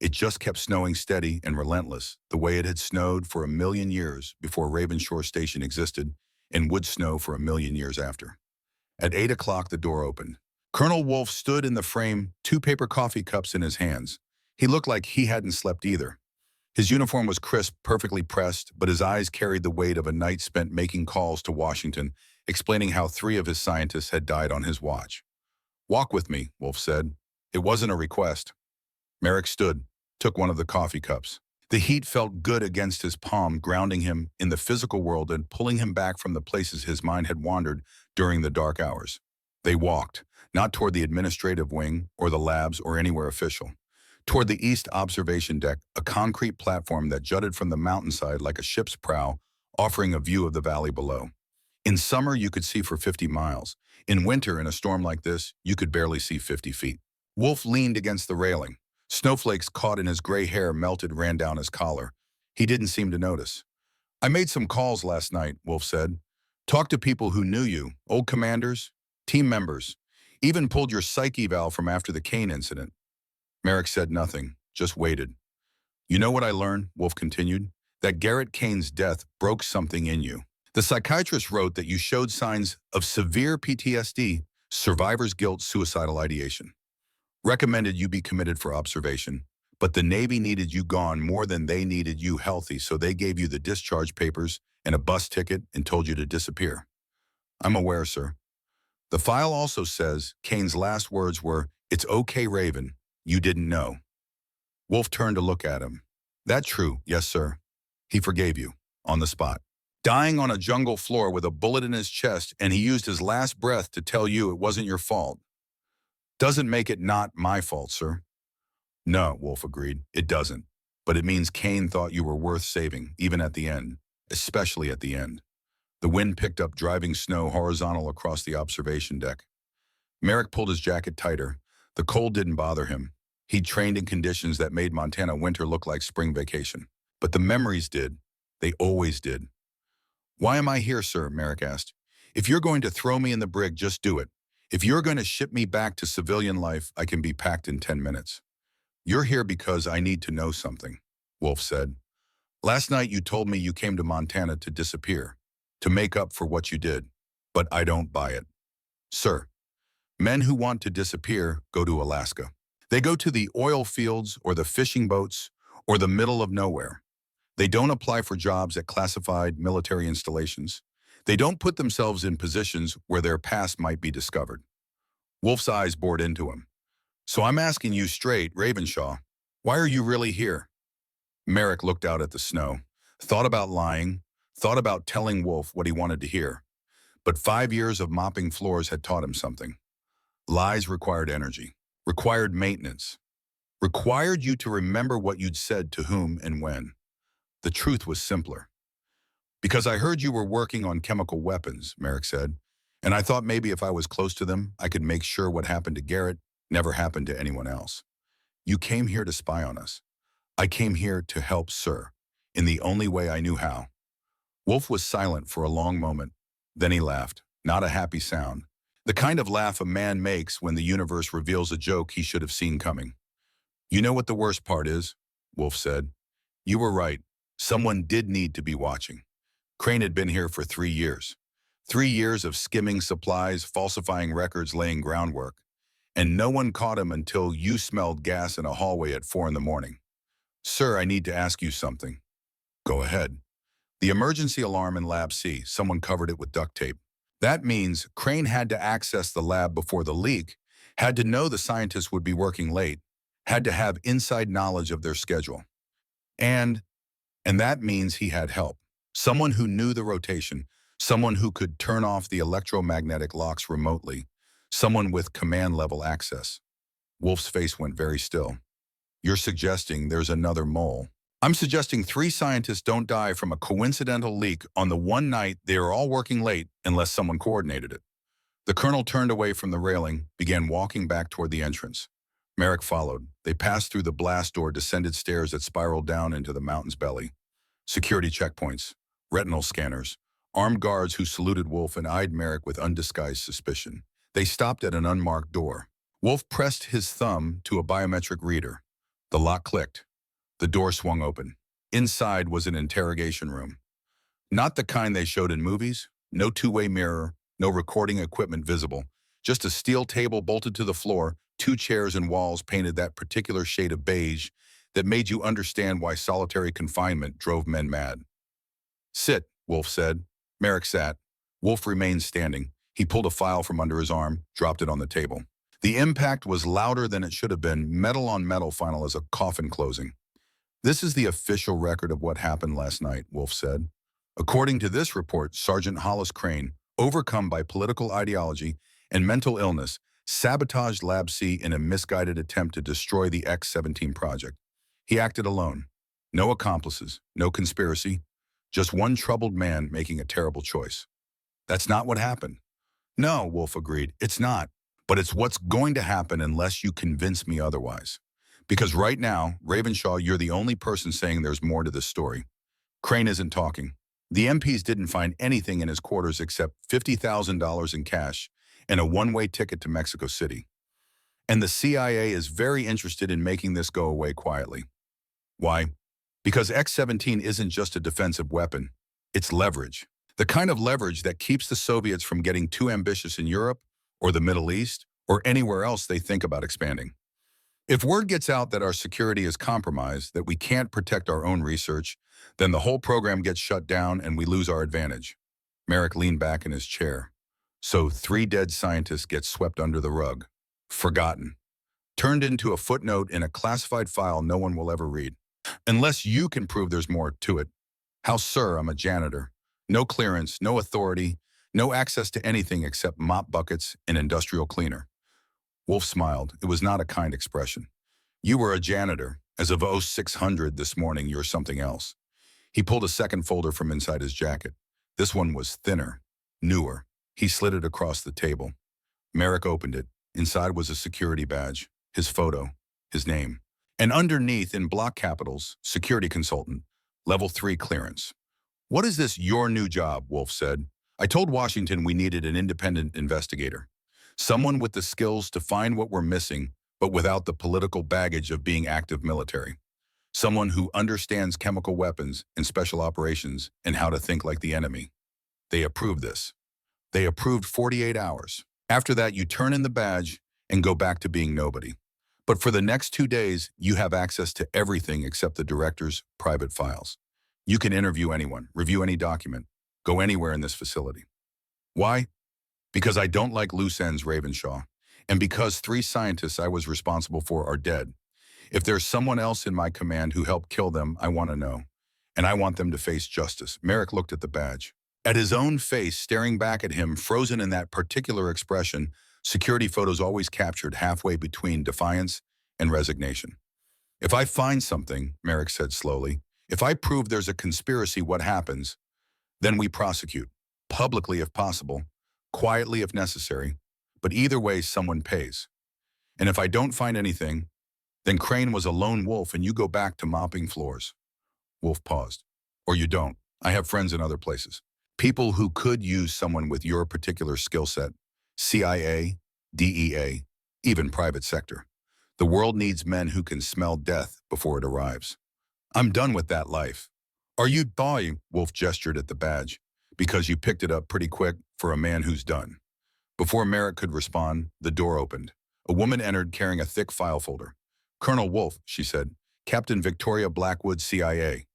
A: It just kept snowing steady and relentless, the way it had snowed for 1 million years before Ravenshore Station existed and would snow for 1 million years after. At 8 o'clock, the door opened. Colonel Wolfe stood in the frame, 2 paper coffee cups in his hands. He looked like he hadn't slept either. His uniform was crisp, perfectly pressed, but his eyes carried the weight of a night spent making calls to Washington, explaining how 3 of his scientists had died on his watch. "Walk with me," Wolfe said. It wasn't a request. Merrick stood, took one of the coffee cups. The heat felt good against his palm, grounding him in the physical world and pulling him back from the places his mind had wandered during the dark hours. They walked, not toward the administrative wing or the labs or anywhere official. Toward the east observation deck, a concrete platform that jutted from the mountainside like a ship's prow, offering a view of the valley below. In summer, you could see for 50 miles. In winter, in a storm like this, you could barely see 50 feet. Wolfe leaned against the railing. Snowflakes caught in his gray hair melted ran down his collar. He didn't seem to notice. "I made some calls last night," Wolfe said. "Talked to people who knew you, old commanders, team members. Even pulled your psych eval from after the Kane incident." Merrick said nothing, just waited. "You know what I learned," Wolfe continued, "that Garrett Kane's death broke something in you. The psychiatrist wrote that you showed signs of severe PTSD, survivor's guilt, suicidal ideation. Recommended you be committed for observation, but the Navy needed you gone more than they needed you healthy, so they gave you the discharge papers and a bus ticket and told you to disappear." "I'm aware, sir." "The file also says Kane's last words were, 'It's okay, Raven. You didn't know.'" Wolfe turned to look at him. "That true, yes, sir. He forgave you, on the spot. Dying on a jungle floor with a bullet in his chest, and he used his last breath to tell you it wasn't your fault. Doesn't make it not my fault, sir." "No," Wolfe agreed, "it doesn't. But it means Kane thought you were worth saving, even at the end, especially at the end." The wind picked up, driving snow horizontal across the observation deck. Merrick pulled his jacket tighter. The cold didn't bother him. He'd trained in conditions that made Montana winter look like spring vacation. But the memories did. They always did. "Why am I here, sir?" Merrick asked. "If you're going to throw me in the brig, just do it. If you're going to ship me back to civilian life, I can be packed in 10 minutes. "You're here because I need to know something," Wolfe said. "Last night you told me you came to Montana to disappear, to make up for what you did. But I don't buy it. Sir, men who want to disappear go to Alaska. They go to the oil fields or the fishing boats or the middle of nowhere. They don't apply for jobs at classified military installations. They don't put themselves in positions where their past might be discovered." Wolfe's eyes bored into him. "So I'm asking you straight, Ravenshaw, why are you really here?" Merrick looked out at the snow, thought about lying, thought about telling Wolfe what he wanted to hear. But 5 years of mopping floors had taught him something. Lies required energy, required maintenance, required you to remember what you'd said to whom and when. The truth was simpler. "Because I heard you were working on chemical weapons," Merrick said, "and I thought maybe if I was close to them, I could make sure what happened to Garrett never happened to anyone else. You came here to spy on us. I came here to help, sir, in the only way I knew how." Wolfe was silent for a long moment. Then he laughed, not a happy sound. The kind of laugh a man makes when the universe reveals a joke he should have seen coming. "You know what the worst part is?" Wolfe said. "You were right. Someone did need to be watching. Crane had been here for 3 years. 3 years of skimming supplies, falsifying records, laying groundwork. And no one caught him until you smelled gas in a hallway at 4 in the morning. Sir, I need to ask you something." "Go ahead." "The emergency alarm in Lab C, someone covered it with duct tape. That means Crane had to access the lab before the leak, had to know the scientists would be working late, had to have inside knowledge of their schedule. And that means he had help. Someone who knew the rotation, someone who could turn off the electromagnetic locks remotely, someone with command-level access." Wolfe's face went very still. "You're suggesting there's another mole." "I'm suggesting 3 scientists don't die from a coincidental leak on the one night they are all working late unless someone coordinated it." The colonel turned away from the railing, began walking back toward the entrance. Merrick followed. They passed through the blast door, descended stairs that spiraled down into the mountain's belly. Security checkpoints, retinal scanners, armed guards who saluted Wolfe and eyed Merrick with undisguised suspicion. They stopped at an unmarked door. Wolfe pressed his thumb to a biometric reader. The lock clicked. The door swung open. Inside was an interrogation room. Not the kind they showed in movies. No two-way mirror, no recording equipment visible. Just a steel table bolted to the floor, two chairs and walls painted that particular shade of beige that made you understand why solitary confinement drove men mad. Sit, Wolf said. Merrick sat. Wolf remained standing. He pulled a file from under his arm, dropped it on the table. The impact was louder than it should have been, metal on metal final as a coffin closing. This is the official record of what happened last night, Wolf said. According to this report, Sergeant Hollis Crane, overcome by political ideology and mental illness, sabotaged Lab C in a misguided attempt to destroy the X-17 project. He acted alone. No accomplices, no conspiracy, just one troubled man making a terrible choice. That's not what happened. No, Wolf agreed, it's not. But it's what's going to happen unless you convince me otherwise. Because right now, Ravenshaw, you're the only person saying there's more to this story. Crane isn't talking. The MPs didn't find anything in his quarters except $50,000 in cash and a one-way ticket to Mexico City. And the CIA is very interested in making this go away quietly. Why? Because X-17 isn't just a defensive weapon. It's leverage. The kind of leverage that keeps the Soviets from getting too ambitious in Europe or the Middle East or anywhere else they think about expanding. If word gets out that our security is compromised, that we can't protect our own research, then the whole program gets shut down and we lose our advantage. Merrick leaned back in his chair. So 3 dead scientists get swept under the rug. Forgotten. Turned into a footnote in a classified file no one will ever read. Unless you can prove there's more to it. How, sir, I'm a janitor. No clearance, no authority, no access to anything except mop buckets and industrial cleaner. Wolf smiled. It was not a kind expression. You were a janitor. As of 0600 this morning, you're something else. He pulled a second folder from inside his jacket. This one was thinner, newer. He slid it across the table. Merrick opened it. Inside was a security badge, his photo, his name. And underneath, in block capitals, security consultant, level 3 clearance. What is this your new job? Wolf said. I told Washington we needed an independent investigator. Someone with the skills to find what we're missing, but without the political baggage of being active military. Someone who understands chemical weapons and special operations and how to think like the enemy. They approved this. They approved 48 hours. After that, you turn in the badge and go back to being nobody. But for the next 2 days, you have access to everything except the director's private files. You can interview anyone, review any document, go anywhere in this facility. Why? Because I don't like loose ends, Ravenshaw, and because 3 scientists I was responsible for are dead. If there's someone else in my command who helped kill them, I want to know. And I want them to face justice. Merrick looked at the badge. At his own face, staring back at him, frozen in that particular expression, security photos always captured halfway between defiance and resignation. If I find something, Merrick said slowly, if I prove there's a conspiracy, what happens? Then we prosecute, publicly if possible, quietly if necessary, but either way someone pays. And if I don't find anything, then Crane was a lone wolf and you go back to mopping floors. Wolf paused. Or you don't. I have friends in other places. People who could use someone with your particular skill set. CIA, DEA, even private sector. The world needs men who can smell death before it arrives. I'm done with that life. Are you dying? Wolf gestured at the badge. Because you picked it up pretty quick for a man who's done. Before Merrick could respond, the door opened. A woman entered carrying a thick file folder. Colonel Wolf, she said, Captain Victoria Blackwood, CIA.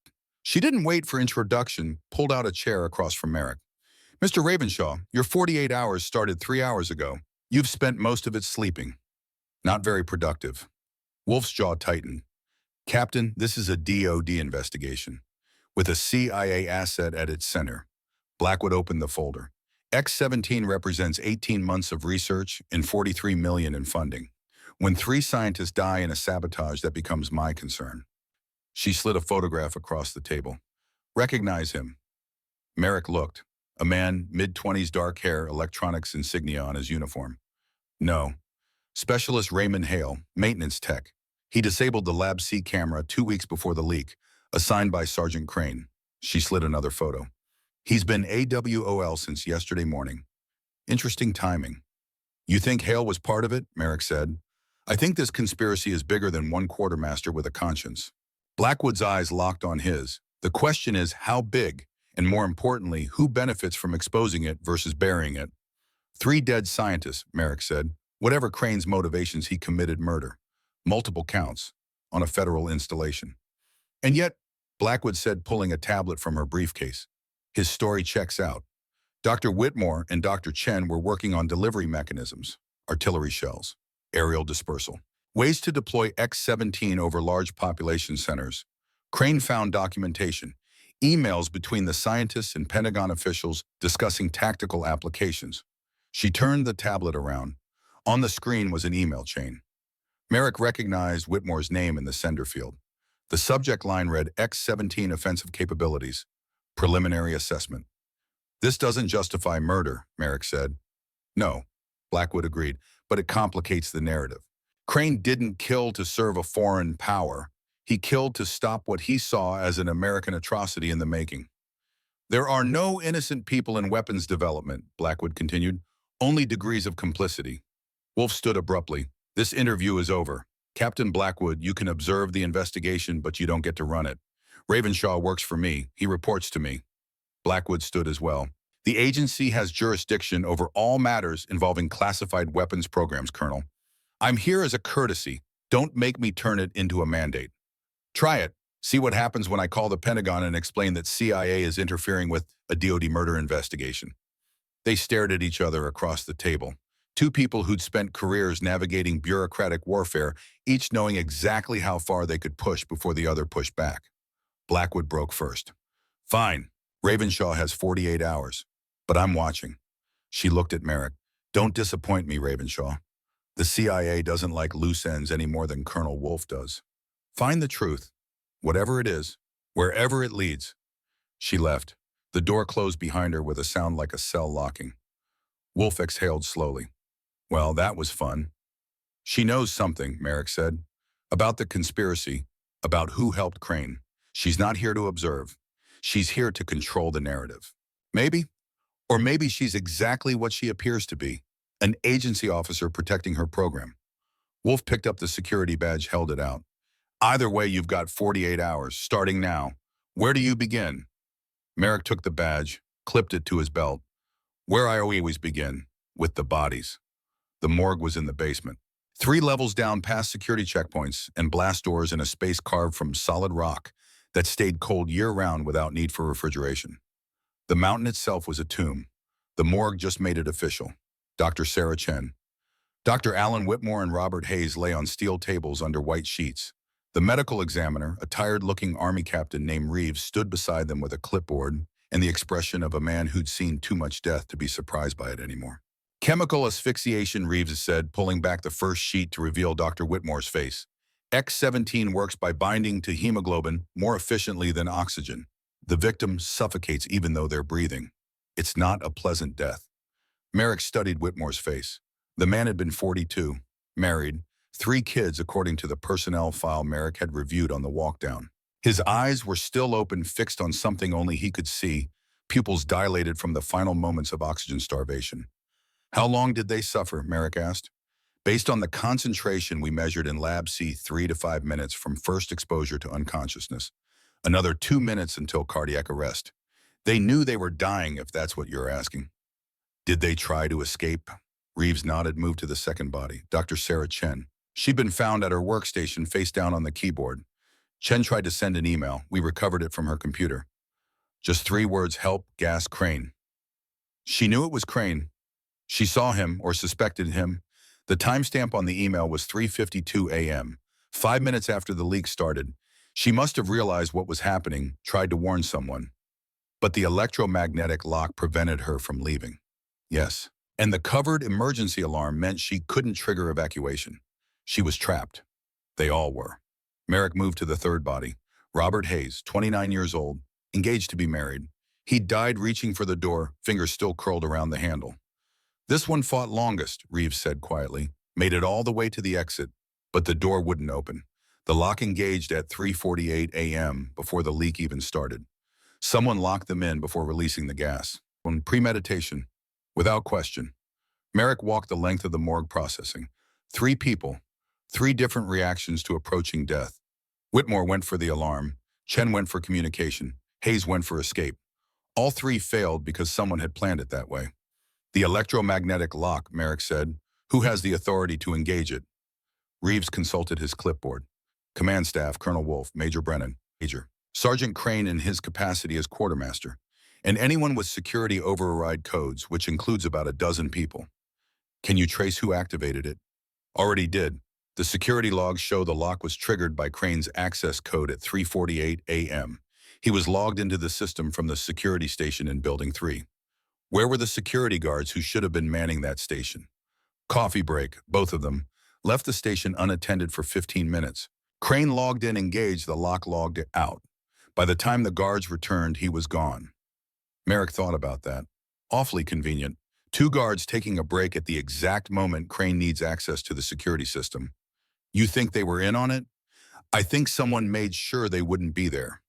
A: She didn't wait for introduction, pulled out a chair across from Merrick. Mr. Ravenshaw, your 48 hours started 3 hours ago. You've spent most of it sleeping. Not very productive. Wolf's jaw tightened. Captain, this is a DOD investigation, with a CIA asset at its center. Blackwood opened the folder. X-17 represents 18 months of research and $43 million in funding. When 3 scientists die in a sabotage, that becomes my concern. She slid a photograph across the table. Recognize him. Merrick looked. A man, mid-20s, dark hair, electronics insignia on his uniform. No. Specialist Raymond Hale, maintenance tech. He disabled the Lab C camera 2 weeks before the leak, assigned by Sergeant Crane. She slid another photo. He's been AWOL since yesterday morning. Interesting timing. You think Hale was part of it? Merrick said. I think this conspiracy is bigger than one quartermaster with a conscience. Blackwood's eyes locked on his. The question is how big, and more importantly, who benefits from exposing it versus burying it. 3 dead scientists, Merrick said. Whatever Crane's motivations, he committed murder. Multiple counts on a federal installation. And yet, Blackwood said, pulling a tablet from her briefcase, his story checks out. Dr. Whitmore and Dr. Chen were working on delivery mechanisms, artillery shells, aerial dispersal, ways to deploy X-17 over large population centers. Crane found documentation, emails between the scientists and Pentagon officials discussing tactical applications. She turned the tablet around. On the screen was an email chain. Merrick recognized Whitmore's name in the sender field. The subject line read X-17 offensive capabilities, preliminary assessment. This doesn't justify murder, Merrick said. No, Blackwood agreed, but it complicates the narrative. Crane didn't kill to serve a foreign power. He killed to stop what he saw as an American atrocity in the making. There are no innocent people in weapons development, Blackwood continued, only degrees of complicity. Wolf stood abruptly. This interview is over. Captain Blackwood, you can observe the investigation, but you don't get to run it. Ravenshaw works for me. He reports to me. Blackwood stood as well. The agency has jurisdiction over all matters involving classified weapons programs, Colonel. I'm here as a courtesy. Don't make me turn it into a mandate. Try it. See what happens when I call the Pentagon and explain that CIA is interfering with a DoD murder investigation. They stared at each other across the table. 2 people who'd spent careers navigating bureaucratic warfare, each knowing exactly how far they could push before the other pushed back. Blackwood broke first. Fine. Ravenshaw has 48 hours. But I'm watching. She looked at Merrick. Don't disappoint me, Ravenshaw. The CIA doesn't like loose ends any more than Colonel Wolf does. Find the truth, whatever it is, wherever it leads. She left. The door closed behind her with a sound like a cell locking. Wolf exhaled slowly. Well, that was fun. She knows something, Merrick said, about the conspiracy, about who helped Crane. She's not here to observe. She's here to control the narrative. Maybe, or maybe she's exactly what she appears to be, an agency officer protecting her program. Wolf picked up the security badge, held it out. Either way, you've got 48 hours, starting now. Where do you begin? Merrick took the badge, clipped it to his belt. Where I always begin, with the bodies. The morgue was in the basement. 3 levels down past security checkpoints and blast doors in a space carved from solid rock that stayed cold year-round without need for refrigeration. The mountain itself was a tomb. The morgue just made it official. Dr. Sarah Chen. Dr. Alan Whitmore and Robert Hayes lay on steel tables under white sheets. The medical examiner, a tired-looking Army captain named Reeves, stood beside them with a clipboard and the expression of a man who'd seen too much death to be surprised by it anymore. Chemical asphyxiation, Reeves said, pulling back the first sheet to reveal Dr. Whitmore's face. X-17 works by binding to hemoglobin more efficiently than oxygen. The victim suffocates even though they're breathing. It's not a pleasant death. Merrick studied Whitmore's face. The man had been 42, married, 3 kids according to the personnel file Merrick had reviewed on the walk down. His eyes were still open, fixed on something only he could see, pupils dilated from the final moments of oxygen starvation. How long did they suffer, Merrick asked. Based on the concentration we measured in Lab C, 3 to 5 minutes from first exposure to unconsciousness. Another 2 minutes until cardiac arrest. They knew they were dying, if that's what you're asking. Did they try to escape? Reeves nodded, moved to the second body, Dr. Sarah Chen. She'd been found at her workstation, face down on the keyboard. Chen tried to send an email. We recovered it from her computer. Just 3 words, help, gas, Crane. She knew it was Crane. She saw him, or suspected him. The timestamp on the email was 3:52 a.m., 5 minutes after the leak started. She must have realized what was happening, tried to warn someone. But the electromagnetic lock prevented her from leaving. Yes. And the covered emergency alarm meant she couldn't trigger evacuation. She was trapped. They all were. Merrick moved to the third body. Robert Hayes, 29 years old, engaged to be married. He died reaching for the door, fingers still curled around the handle. This one fought longest, Reeves said quietly, made it all the way to the exit, but the door wouldn't open. The lock engaged at 3:48 a.m. before the leak even started. Someone locked them in before releasing the gas. On premeditation, without question. Merrick walked the length of the morgue processing. 3 people, Three different reactions to approaching death. Whitmore went for the alarm. Chen went for communication. Hayes went for escape. All three failed because someone had planned it that way. The electromagnetic lock, Merrick said. Who has the authority to engage it? Reeves consulted his clipboard. Command staff, Colonel Wolfe, Major Brennan, Major. Sergeant Crane in his capacity as quartermaster. And anyone with security override codes, which includes about a dozen people. Can you trace who activated it? Already did. The security logs show the lock was triggered by Crane's access code at 3:48 a.m. He was logged into the system from the security station in Building 3. Where were the security guards who should have been manning that station? Coffee break, both of them, left the station unattended for 15 minutes. Crane logged in engaged, the lock logged out. By the time the guards returned, he was gone. Merrick thought about that. Awfully convenient. Two guards taking a break at the exact moment Crane needs access to the security system. You think they were in on it? I think someone made sure they wouldn't be there.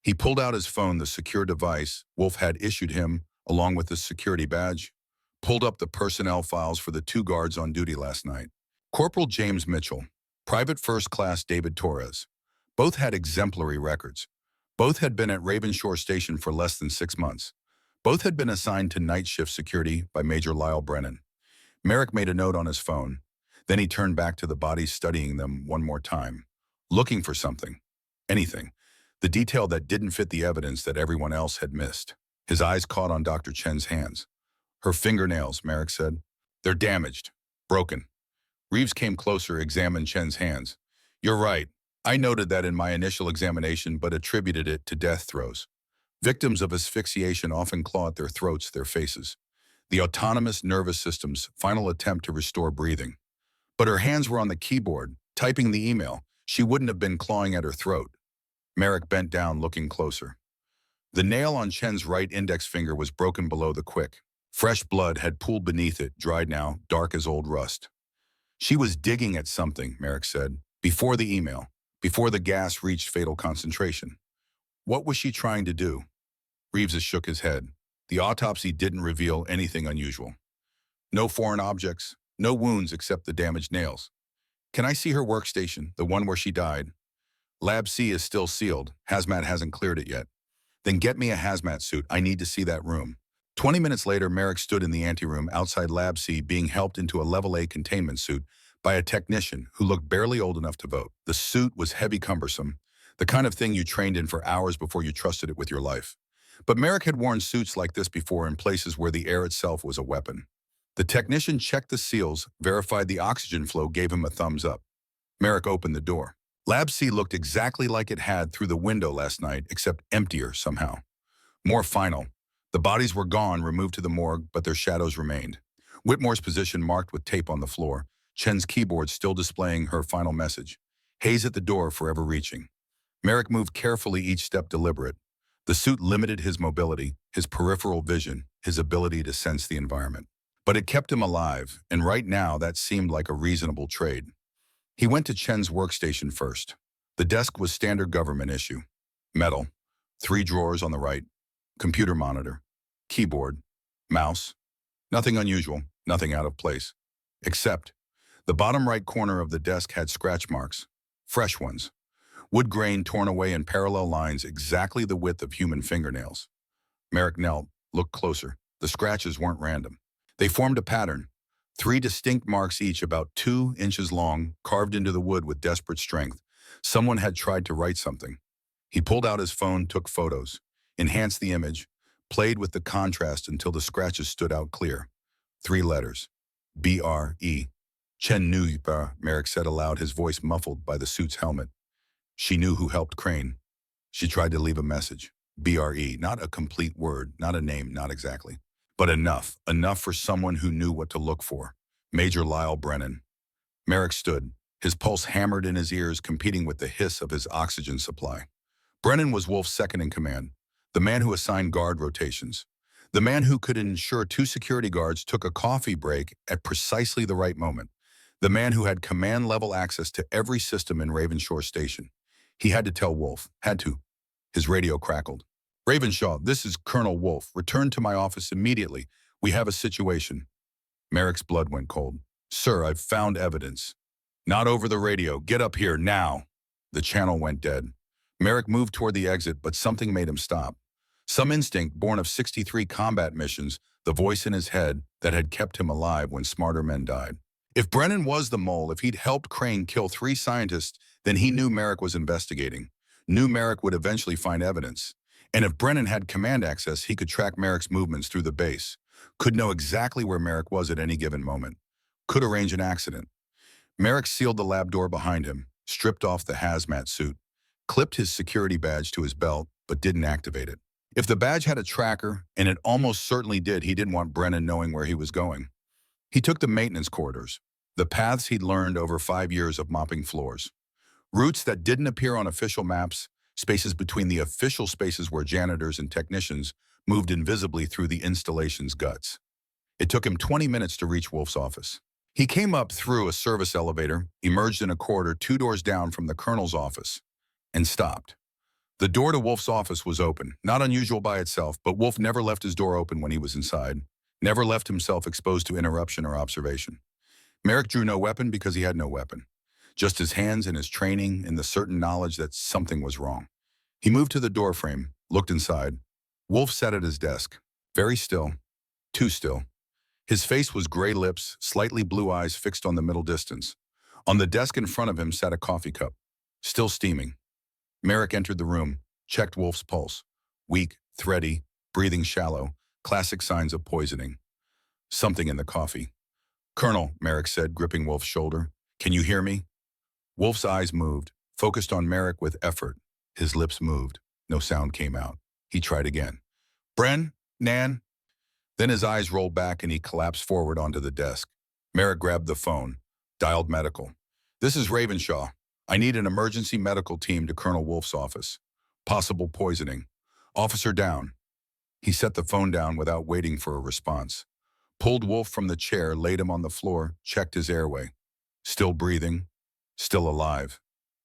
A: He pulled out his phone, the secure device Wolf had issued him, along with the security badge, pulled up the personnel files for the two guards on duty last night. Corporal James Mitchell, Private First Class David Torres. Both had exemplary records. Both had been at Ravensshore Station for less than 6 months. Both had been assigned to night shift security by Major Lyle Brennan. Merrick made a note on his phone. Then he turned back to the bodies, studying them one more time, looking for something, anything, the detail that didn't fit the evidence that everyone else had missed. His eyes caught on Dr. Chen's hands. Her fingernails, Merrick said. They're damaged, broken. Reeves came closer, examined Chen's hands. You're right. I noted that in my initial examination, but attributed it to death throes. Victims of asphyxiation often claw at their throats, their faces. The autonomous nervous system's final attempt to restore breathing. But her hands were on the keyboard, typing the email. She wouldn't have been clawing at her throat. Merrick bent down, looking closer. The nail on Chen's right index finger was broken below the quick. Fresh blood had pooled beneath it, dried now, dark as old rust. She was digging at something, Merrick said, before the email, before the gas reached fatal concentration. What was she trying to do? Reeves shook his head. The autopsy didn't reveal anything unusual. No foreign objects, no wounds except the damaged nails. Can I see her workstation, the one where she died? Lab C is still sealed. Hazmat hasn't cleared it yet. Then get me a hazmat suit. I need to see that room. 20 minutes later, Merrick stood in the anteroom outside Lab C being helped into a Level A containment suit by a technician who looked barely old enough to vote. The suit was heavy, cumbersome, the kind of thing you trained in for hours before you trusted it with your life. But Merrick had worn suits like this before in places where the air itself was a weapon. The technician checked the seals, verified the oxygen flow, gave him a thumbs up. Merrick opened the door. Lab C looked exactly like it had through the window last night, except emptier somehow. More final. The bodies were gone, removed to the morgue, but their shadows remained. Whitmore's position marked with tape on the floor, Chen's keyboard still displaying her final message. Hayes at the door, forever reaching. Merrick moved carefully, each step deliberate. The suit limited his mobility, his peripheral vision, his ability to sense the environment. But it kept him alive, and right now that seemed like a reasonable trade. He went to Chen's workstation first. The desk was standard government issue. Metal, 3 drawers on the right, computer monitor, keyboard, mouse. Nothing unusual, nothing out of place. Except, the bottom right corner of the desk had scratch marks, fresh ones. Wood grain torn away in parallel lines exactly the width of human fingernails. Merrick knelt, looked closer. The scratches weren't random. They formed a pattern. 3 distinct marks, each about 2 inches long, carved into the wood with desperate strength. Someone had tried to write something. He pulled out his phone, took photos, enhanced the image, played with the contrast until the scratches stood out clear. 3 letters. B-R-E. Chen knew, Merrick said aloud, his voice muffled by the suit's helmet. She knew who helped Crane. She tried to leave a message. B-R-E. Not a complete word, not a name, not exactly. But enough for someone who knew what to look for. Major Lyle Brennan. Merrick stood, his pulse hammered in his ears, competing with the hiss of his oxygen supply. Brennan was Wolf's second in command, the man who assigned guard rotations, the man who could ensure 2 security guards took a coffee break at precisely the right moment, the man who had command-level access to every system in Ravensshore Station. He had to tell Wolf, had to. His radio crackled. Ravenshaw, this is Colonel Wolfe. Return to my office immediately. We have a situation. Merrick's blood went cold. Sir, I've found evidence. Not over the radio. Get up here, now. The channel went dead. Merrick moved toward the exit, but something made him stop. Some instinct born of 63 combat missions, the voice in his head that had kept him alive when smarter men died. If Brennan was the mole, if he'd helped Crane kill 3 scientists, then he knew Merrick was investigating. Knew Merrick would eventually find evidence. And if Brennan had command access, he could track Merrick's movements through the base. Could know exactly where Merrick was at any given moment. Could arrange an accident. Merrick sealed the lab door behind him, stripped off the hazmat suit, clipped his security badge to his belt, but didn't activate it. If the badge had a tracker, and it almost certainly did, he didn't want Brennan knowing where he was going. He took the maintenance corridors, the paths he'd learned over 5 years of mopping floors. Routes that didn't appear on official maps, spaces between the official spaces where janitors and technicians moved invisibly through the installation's guts. It took him 20 minutes to reach Wolf's office. He came up through a service elevator, emerged in a corridor 2 doors down from the colonel's office, and stopped. The door to Wolf's office was open, not unusual by itself, but Wolf never left his door open when he was inside, never left himself exposed to interruption or observation. Merrick drew no weapon because he had no weapon, just his hands and his training and the certain knowledge that something was wrong. He moved to the doorframe, looked inside. Wolf sat at his desk, very still, too still. His face was gray lips, slightly blue eyes fixed on the middle distance. On the desk in front of him sat a coffee cup, still steaming. Merrick entered the room, checked Wolf's pulse. Weak, thready, breathing shallow, classic signs of poisoning. Something in the coffee. "Colonel," Merrick said, gripping Wolf's shoulder. "Can you hear me?" Wolf's eyes moved, focused on Merrick with effort. His lips moved. No sound came out. He tried again. "Bren? Nan?" Then his eyes rolled back and he collapsed forward onto the desk. Merrick grabbed the phone, dialed medical. "This is Ravenshaw. I need an emergency medical team to Colonel Wolf's office. Possible poisoning. Officer down." He set the phone down without waiting for a response. Pulled Wolf from the chair, laid him on the floor, checked his airway. Still breathing, still alive,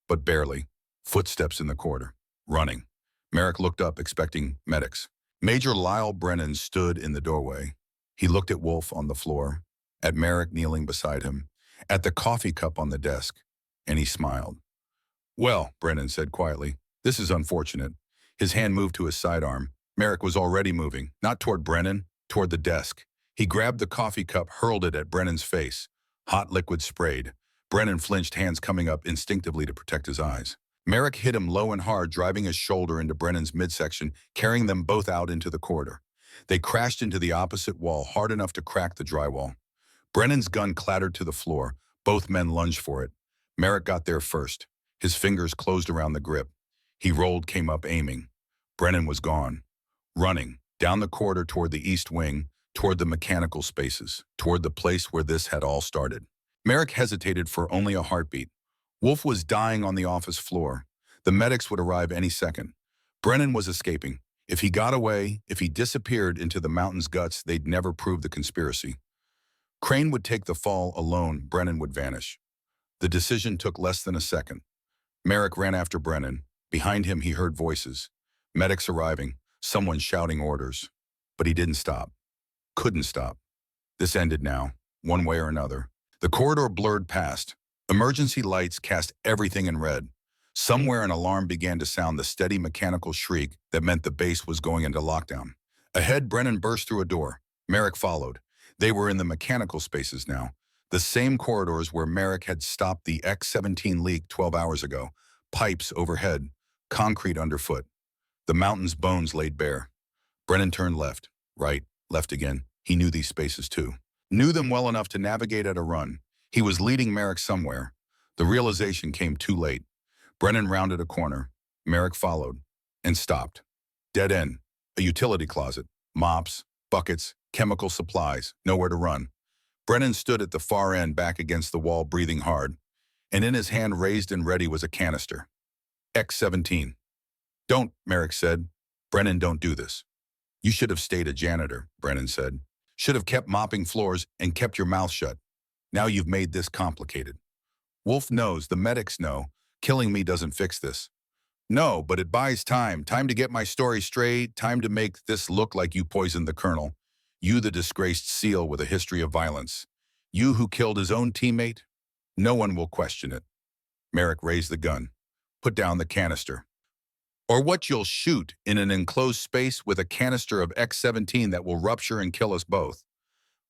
A: but barely. Footsteps in the corridor. Running. Merrick looked up, expecting medics. Major Lyle Brennan stood in the doorway. He looked at Wolf on the floor, at Merrick kneeling beside him, at the coffee cup on the desk, and he smiled. "Well," Brennan said quietly, "this is unfortunate." His hand moved to his sidearm. Merrick was already moving, not toward Brennan, toward the desk. He grabbed the coffee cup, hurled it at Brennan's face. Hot liquid sprayed. Brennan flinched, hands coming up instinctively to protect his eyes. Merrick hit him low and hard, driving his shoulder into Brennan's midsection, carrying them both out into the corridor. They crashed into the opposite wall, hard enough to crack the drywall. Brennan's gun clattered to the floor. Both men lunged for it. Merrick got there first. His fingers closed around the grip. He rolled, came up, aiming. Brennan was gone. Running, down the corridor toward the east wing, toward the mechanical spaces, toward the place where this had all started. Merrick hesitated for only a heartbeat. Wolf was dying on the office floor. The medics would arrive any second. Brennan was escaping. If he got away, if he disappeared into the mountain's guts, they'd never prove the conspiracy. Crane would take the fall alone, Brennan would vanish. The decision took less than a second. Merrick ran after Brennan. Behind him, he heard voices. Medics arriving, someone shouting orders. But he didn't stop. Couldn't stop. This ended now, one way or another. The corridor blurred past. Emergency lights cast everything in red. Somewhere an alarm began to sound, the steady mechanical shriek that meant the base was going into lockdown. Ahead, Brennan burst through a door. Merrick followed. They were in the mechanical spaces now, the same corridors where Merrick had stopped the X-17 leak 12 hours ago. Pipes overhead, concrete underfoot. The mountain's bones laid bare. Brennan turned left, right, left again. He knew these spaces too. Knew them well enough to navigate at a run. He was leading Merrick somewhere. The realization came too late. Brennan rounded a corner. Merrick followed and stopped. Dead end. A utility closet. Mops, buckets, chemical supplies. Nowhere to run. Brennan stood at the far end, back against the wall, breathing hard. And in his hand, raised and ready, was a canister. X-17. "Don't," Merrick said. "Brennan, don't do this." "You should have stayed a janitor," Brennan said. "Should have kept mopping floors and kept your mouth shut. Now you've made this complicated." "Wolf knows, the medics know. Killing me doesn't fix this." "No, but it buys time. Time to get my story straight. Time to make this look like you poisoned the colonel. You, the disgraced SEAL with a history of violence. You who killed his own teammate." No one will question it. Merrick raised the gun. Put down the canister. Or what you'll shoot in an enclosed space with a canister of X-17 that will rupture and kill us both.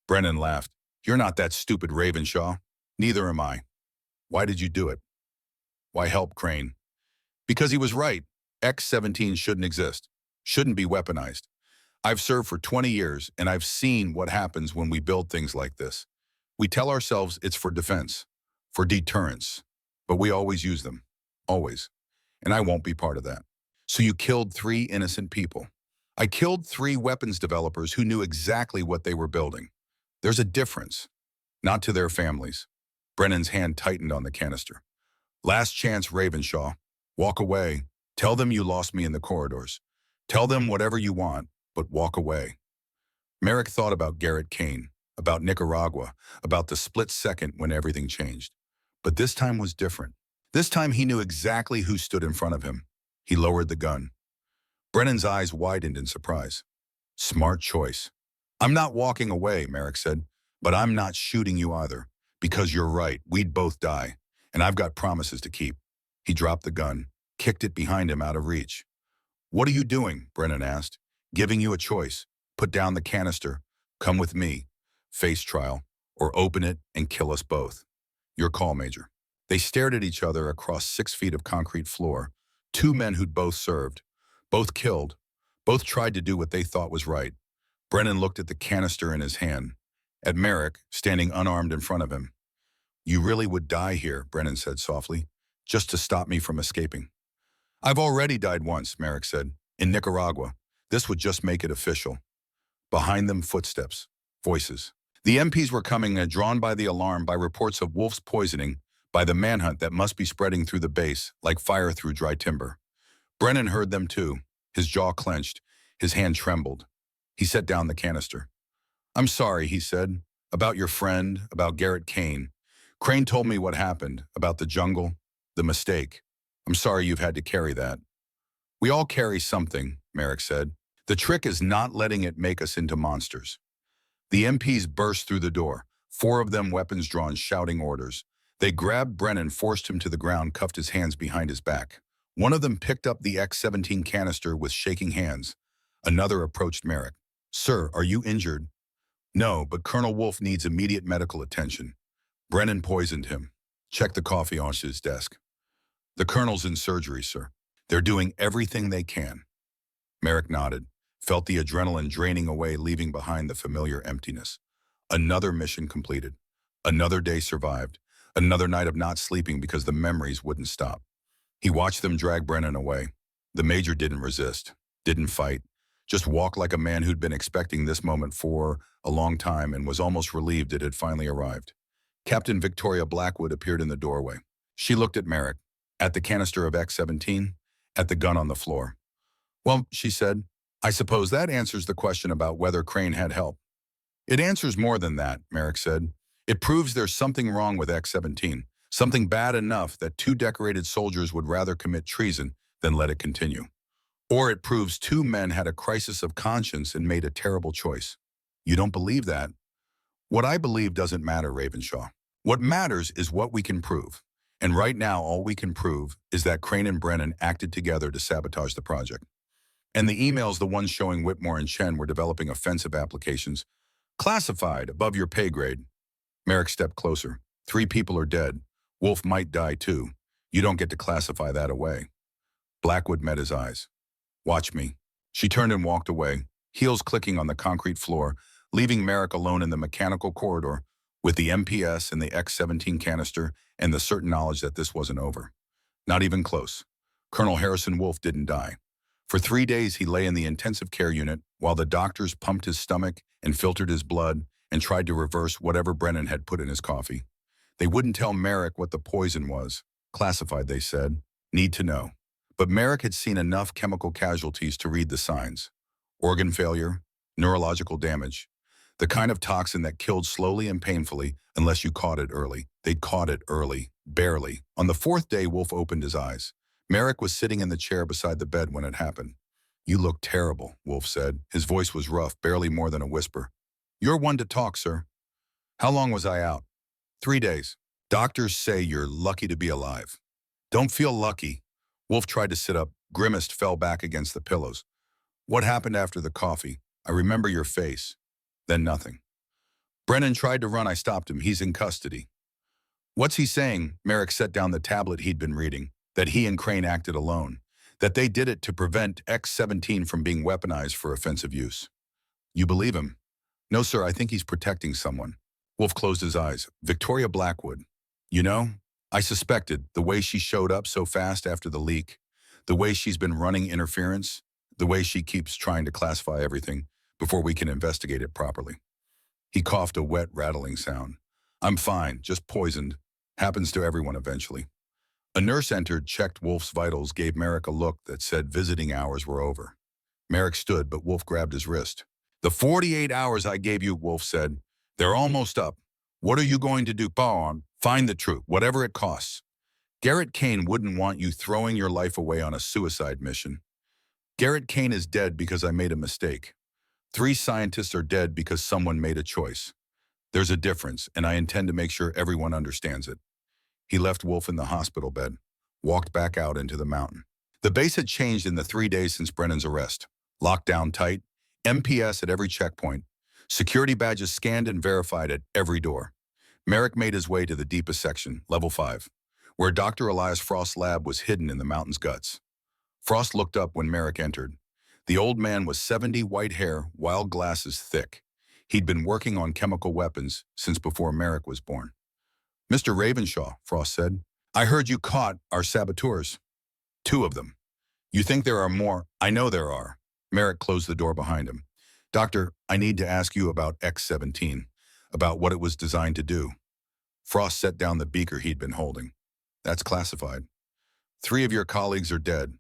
A: Brennan laughed. You're not that stupid, Ravenshaw. Neither am I. Why did you do it? Why help Crane? Because he was right. X-17 shouldn't exist. Shouldn't be weaponized. I've served for 20 years, and I've seen what happens when we build things like this. We tell ourselves it's for defense, for deterrence, but we always use them. Always. And I won't be part of that. So you killed 3 innocent people. I killed 3 weapons developers who knew exactly what they were building. There's a difference. Not to their families. Brennan's hand tightened on the canister. Last chance, Ravenshaw. Walk away. Tell them you lost me in the corridors. Tell them whatever you want, but walk away. Merrick thought about Garrett Kane, about Nicaragua, about the split second when everything changed. But this time was different. This time he knew exactly who stood in front of him. He lowered the gun. Brennan's eyes widened in surprise. Smart choice. I'm not walking away, Merrick said, but I'm not shooting you either. Because you're right, we'd both die, and I've got promises to keep. He dropped the gun, kicked it behind him out of reach. What are you doing? Brennan asked. Giving you a choice. Put down the canister. Come with me. Face trial. Or open it and kill us both. Your call, Major. They stared at each other across 6 feet of concrete floor. 2 men who'd both served. Both killed. Both tried to do what they thought was right. Brennan looked at the canister in his hand. At Merrick, standing unarmed in front of him. You really would die here, Brennan said softly, just to stop me from escaping. I've already died once, Merrick said, in Nicaragua. This would just make it official. Behind them, footsteps, voices. The MPs were coming, drawn by the alarm, by reports of Wolf's poisoning, by the manhunt that must be spreading through the base, like fire through dry timber. Brennan heard them too. His jaw clenched. His hand trembled. He set down the canister. I'm sorry, he said, about your friend, about Garrett Kane. Crane told me what happened, about the jungle, the mistake. I'm sorry you've had to carry that. We all carry something, Merrick said. The trick is not letting it make us into monsters. The MPs burst through the door, 4 of them weapons drawn, shouting orders. They grabbed Brennan, forced him to the ground, cuffed his hands behind his back. One of them picked up the X-17 canister with shaking hands. Another approached Merrick. Sir, are you injured? No, but Colonel Wolf needs immediate medical attention. Brennan poisoned him. Check the coffee on his desk. The Colonel's in surgery, sir. They're doing everything they can. Merrick nodded, felt the adrenaline draining away, leaving behind the familiar emptiness. Another mission completed. Another day survived. Another night of not sleeping because the memories wouldn't stop. He watched them drag Brennan away. The Major didn't resist, didn't fight, just walked like a man who'd been expecting this moment for a long time and was almost relieved it had finally arrived. Captain Victoria Blackwood appeared in the doorway. She looked at Merrick, at the canister of X-17, at the gun on the floor. Well, she said, I suppose that answers the question about whether Crane had help. It answers more than that, Merrick said. It proves there's something wrong with X-17, something bad enough that 2 decorated soldiers would rather commit treason than let it continue. Or it proves 2 men had a crisis of conscience and made a terrible choice. You don't believe that? What I believe doesn't matter, Ravenshaw. What matters is what we can prove. And right now, all we can prove is that Crane and Brennan acted together to sabotage the project. And the emails, the ones showing Whitmore and Chen were developing offensive applications, classified, above your pay grade. Merrick stepped closer. 3 people are dead. Wolf might die too. You don't get to classify that away. Blackwood met his eyes. Watch me. She turned and walked away, heels clicking on the concrete floor, leaving Merrick alone in the mechanical corridor with the MPS and the X-17 canister and the certain knowledge that this wasn't over. Not even close. Colonel Harrison Wolf didn't die. For 3 days, he lay in the intensive care unit while the doctors pumped his stomach and filtered his blood and tried to reverse whatever Brennan had put in his coffee. They wouldn't tell Merrick what the poison was. Classified, they said. Need to know. But Merrick had seen enough chemical casualties to read the signs. Organ failure, neurological damage. The kind of toxin that killed slowly and painfully unless you caught it early. They'd caught it early, barely. On the 4th day, Wolf opened his eyes. Merrick was sitting in the chair beside the bed when it happened. You look terrible, Wolf said. His voice was rough, barely more than a whisper. You're one to talk, sir. How long was I out? 3 days. Doctors say you're lucky to be alive. Don't feel lucky. Wolf tried to sit up, grimaced, fell back against the pillows. What happened after the coffee? I remember your face. Then nothing. Brennan tried to run. I stopped him. He's in custody. What's he saying? Merrick set down the tablet he'd been reading, that he and Crane acted alone, that they did it to prevent X-17 from being weaponized for offensive use. You believe him? No, sir, I think he's protecting someone. Wolf closed his eyes. Victoria Blackwood. You know, I suspected, the way she showed up so fast after the leak, the way she's been running interference, the way she keeps trying to classify everything before we can investigate it properly. He coughed a wet, rattling sound. I'm fine, just poisoned. Happens to everyone eventually. A nurse entered, checked Wolf's vitals, gave Merrick a look that said visiting hours were over. Merrick stood, but Wolf grabbed his wrist. The 48 hours I gave you, Wolf said, they're almost up. What are you going to do, Pawn? Find the truth, whatever it costs. Garrett Kane wouldn't want you throwing your life away on a suicide mission. Garrett Kane is dead because I made a mistake. 3 scientists are dead because someone made a choice. There's a difference, and I intend to make sure everyone understands it. He left Wolf in the hospital bed, walked back out into the mountain. The base had changed in the 3 days since Brennan's arrest. Locked down tight, MPS at every checkpoint, security badges scanned and verified at every door. Merrick made his way to the deepest section, level 5, where Dr. Elias Frost's lab was hidden in the mountain's guts. Frost looked up when Merrick entered. The old man was 70, white hair, wild glasses thick. He'd been working on chemical weapons since before Merrick was born. Mr. Ravenshaw, Frost said, I heard you caught our saboteurs. 2 of them. You think there are more? I know there are. Merrick closed the door behind him. Doctor, I need to ask you about X-17, about what it was designed to do. Frost set down the beaker he'd been holding. That's classified. 3 of your colleagues are dead.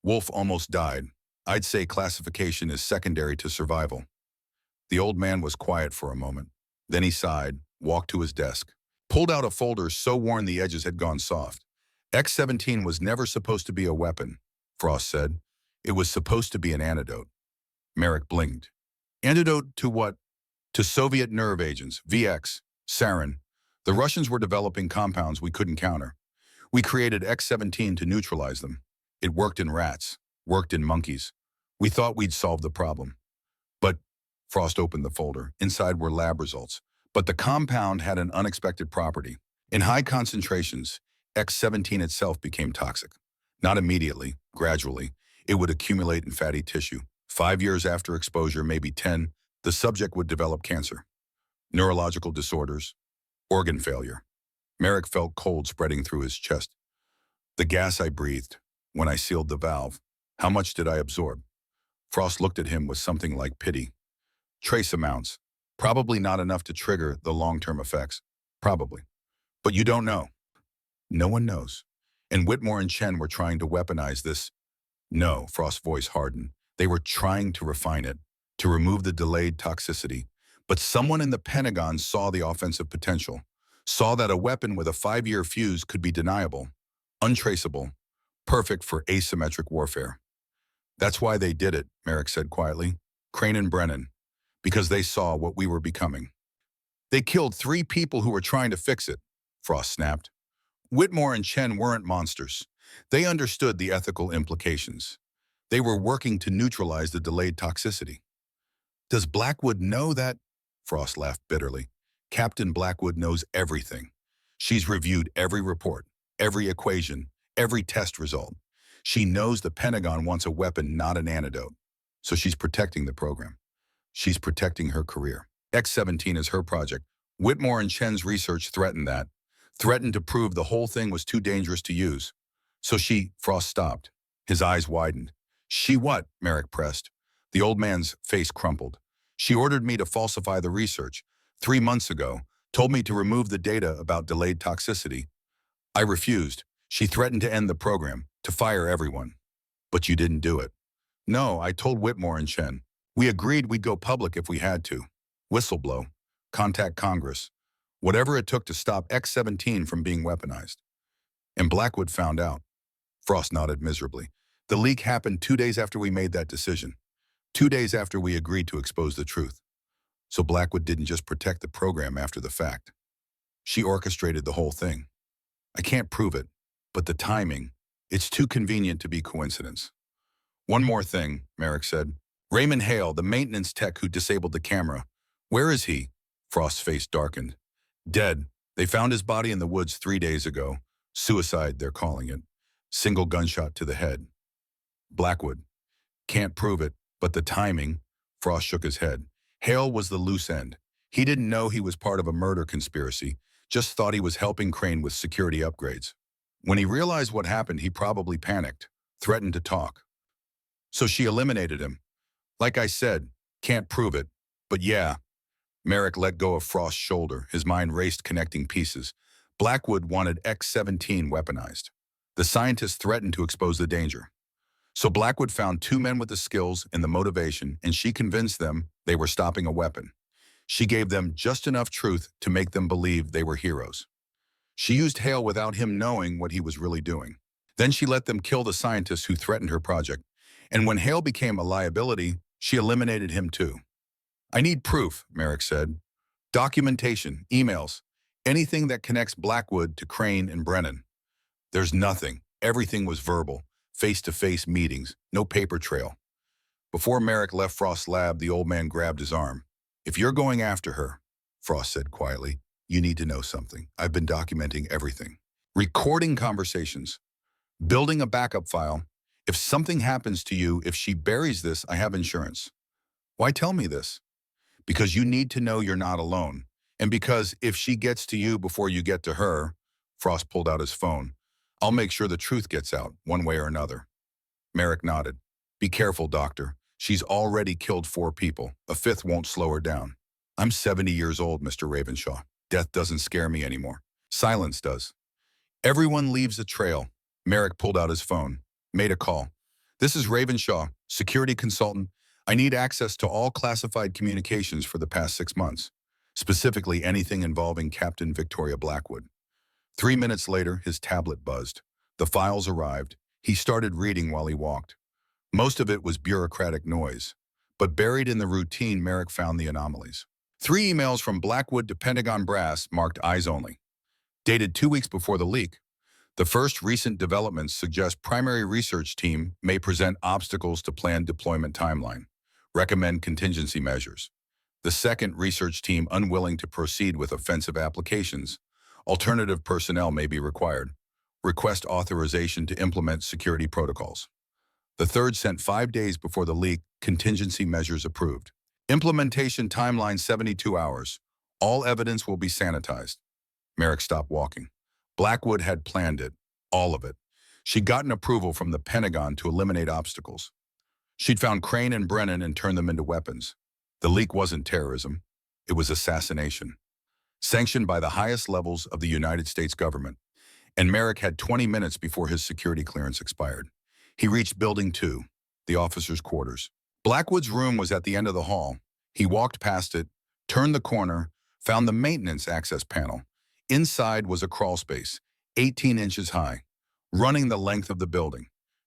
A: Wolf almost died. I'd say classification is secondary to survival. The old man was quiet for a moment. Then he sighed, walked to his desk, pulled out a folder so worn the edges had gone soft. X-17 was never supposed to be a weapon, Frost said. It was supposed to be an antidote. Merrick blinked. Antidote to what? To Soviet nerve agents, VX, sarin. The Russians were developing compounds we couldn't counter. We created X-17 to neutralize them. It worked in rats, worked in monkeys. We thought we'd solve the problem. But, Frost opened the folder. Inside were lab results. But the compound had an unexpected property. In high concentrations, X-17 itself became toxic. Not immediately, gradually. It would accumulate in fatty tissue. 5 years after exposure, maybe 10, the subject would develop cancer, neurological disorders, organ failure. Merrick felt cold spreading through his chest. The gas I breathed, when I sealed the valve, how much did I absorb? Frost looked at him with something like pity. Trace amounts. Probably not enough to trigger the long-term effects. Probably. But you don't know. No one knows. And Whitmore and Chen were trying to weaponize this. No, Frost's voice hardened. They were trying to refine it, to remove the delayed toxicity. But someone in the Pentagon saw the offensive potential, saw that a weapon with a 5-year fuse could be deniable, untraceable, perfect for asymmetric warfare. That's why they did it, Merrick said quietly. Crane and Brennan. Because they saw what we were becoming. They killed 3 people who were trying to fix it, Frost snapped. Whitmore and Chen weren't monsters. They understood the ethical implications. They were working to neutralize the delayed toxicity. Does Blackwood know that? Frost laughed bitterly. Captain Blackwood knows everything. She's reviewed every report, every equation, every test result. She knows the Pentagon wants a weapon, not an antidote. So she's protecting the program. She's protecting her career. X-17 is her project. Whitmore and Chen's research threatened that. Threatened to prove the whole thing was too dangerous to use. So Frost stopped. His eyes widened. She what? Merrick pressed. The old man's face crumpled. She ordered me to falsify the research. 3 months ago, told me to remove the data about delayed toxicity. I refused. She threatened to end the program, to fire everyone. But you didn't do it. No, I told Whitmore and Chen. We agreed we'd go public if we had to. Whistleblow. Contact Congress. Whatever it took to stop X-17 from being weaponized. And Blackwood found out. Frost nodded miserably. The leak happened 2 days after we made that decision. 2 days after we agreed to expose the truth. So Blackwood didn't just protect the program after the fact. She orchestrated the whole thing. I can't prove it, but the timing, it's too convenient to be coincidence. One more thing, Merrick said. Raymond Hale, the maintenance tech who disabled the camera. Where is he? Frost's face darkened. Dead. They found his body in the woods 3 days ago. Suicide, they're calling it. Single gunshot to the head. Blackwood. Can't prove it, but the timing. Frost shook his head. Hale was the loose end. He didn't know he was part of a murder conspiracy, just thought he was helping Crane with security upgrades. When he realized what happened, he probably panicked, threatened to talk. So she eliminated him. Like I said, can't prove it, but yeah. Merrick let go of Frost's shoulder, his mind raced connecting pieces. Blackwood wanted X-17 weaponized. The scientists threatened to expose the danger. So Blackwood found 2 men with the skills and the motivation, and she convinced them they were stopping a weapon. She gave them just enough truth to make them believe they were heroes. She used Hale without him knowing what he was really doing. Then she let them kill the scientists who threatened her project. And when Hale became a liability, she eliminated him too. I need proof, Merrick said. Documentation, emails, anything that connects Blackwood to Crane and Brennan. There's nothing. Everything was verbal, face-to-face meetings, no paper trail. Before Merrick left Frost's lab, the old man grabbed his arm. If you're going after her, Frost said quietly, you need to know something. I've been documenting everything. Recording conversations, building a backup file. If something happens to you, if she buries this, I have insurance. Why tell me this? Because you need to know you're not alone. And because if she gets to you before you get to her, Frost pulled out his phone, I'll make sure the truth gets out, one way or another. Merrick nodded. Be careful, doctor. She's already killed 4 people. A 5th won't slow her down. I'm 70 years old, Mr. Ravenshaw. Death doesn't scare me anymore. Silence does. Everyone leaves a trail. Merrick pulled out his phone, made a call. This is Ravenshaw, security consultant. I need access to all classified communications for the past 6 months, specifically anything involving Captain Victoria Blackwood. 3 minutes later, his tablet buzzed. The files arrived. He started reading while he walked. Most of it was bureaucratic noise, but buried in the routine, Merrick found the anomalies. 3 emails from Blackwood to Pentagon brass marked eyes only, dated 2 weeks before the leak. The first recent developments suggest primary research team may present obstacles to planned deployment timeline, recommend contingency measures. The second research team unwilling to proceed with offensive applications. Alternative personnel may be required. Request authorization to implement security protocols. The third sent 5 days before the leak, contingency measures approved. Implementation timeline 72 hours. All evidence will be sanitized. Merrick stopped walking. Blackwood had planned it, all of it. She'd gotten approval from the Pentagon to eliminate obstacles. She'd found Crane and Brennan and turned them into weapons. The leak wasn't terrorism. It was assassination. Sanctioned by the highest levels of the United States government. And Merrick had 20 minutes before his security clearance expired. He reached Building 2, the officers' quarters. Blackwood's room was at the end of the hall. He walked past it, turned the corner, found the maintenance access panel. Inside was a crawl space, 18 inches high, running the length of the building.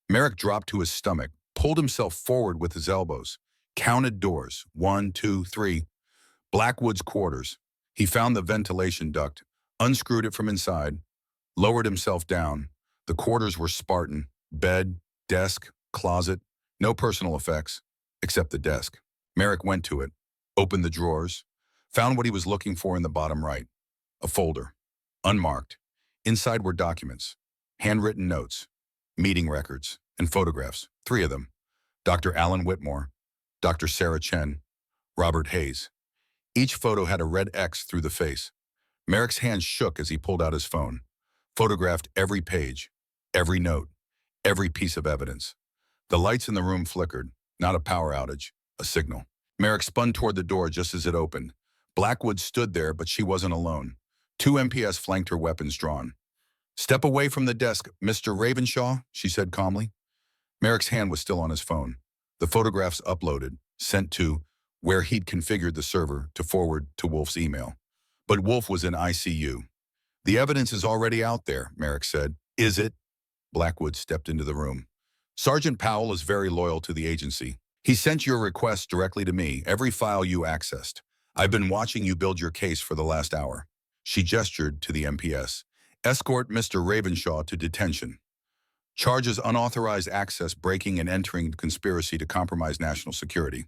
A: Merrick dropped to his stomach, pulled himself forward with his elbows, counted doors, 1, 2, 3. Blackwood's quarters. He found the ventilation duct, unscrewed it from inside, lowered himself down. The quarters were Spartan, bed, desk, closet, no personal effects, except the desk. Merrick went to it, opened the drawers, found what he was looking for in the bottom right. A folder, unmarked. Inside were documents, handwritten notes, meeting records, and photographs, 3 of them. Dr. Alan Whitmore, Dr. Sarah Chen, Robert Hayes. Each photo had a red X through the face. Merrick's hands shook as he pulled out his phone, photographed every page, every note, every piece of evidence. The lights in the room flickered, not a power outage, a signal. Merrick spun toward the door just as it opened. Blackwood stood there, but she wasn't alone. 2 MPS flanked her, weapons drawn. Step away from the desk, Mr. Ravenshaw, she said calmly. Merrick's hand was still on his phone. The photographs uploaded, sent to where he'd configured the server to forward to Wolf's email. But Wolf was in ICU. The evidence is already out there, Merrick said. Is it? Blackwood stepped into the room. Sergeant Powell is very loyal to the agency. He sent your request directly to me, every file you accessed. I've been watching you build your case for the last hour. She gestured to the MPS. Escort Mr. Ravenshaw to detention. Charges unauthorized access, breaking and entering conspiracy to compromise national security.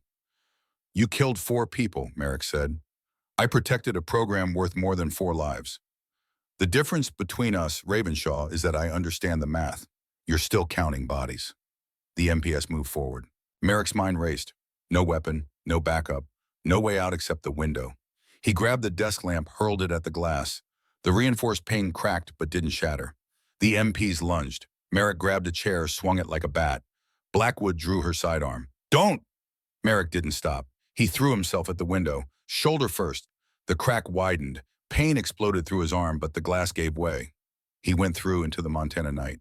A: You killed 4 people, Merrick said. I protected a program worth more than 4 lives. The difference between us, Ravenshaw, is that I understand the math. You're still counting bodies. The MPS moved forward. Merrick's mind raced. No weapon, no backup, no way out except the window. He grabbed the desk lamp, hurled it at the glass. The reinforced pane cracked but didn't shatter. The MPs lunged. Merrick grabbed a chair, swung it like a bat. Blackwood drew her sidearm. Don't! Merrick didn't stop. He threw himself at the window, shoulder first. The crack widened. Pain exploded through his arm, but the glass gave way. He went through into the Montana night.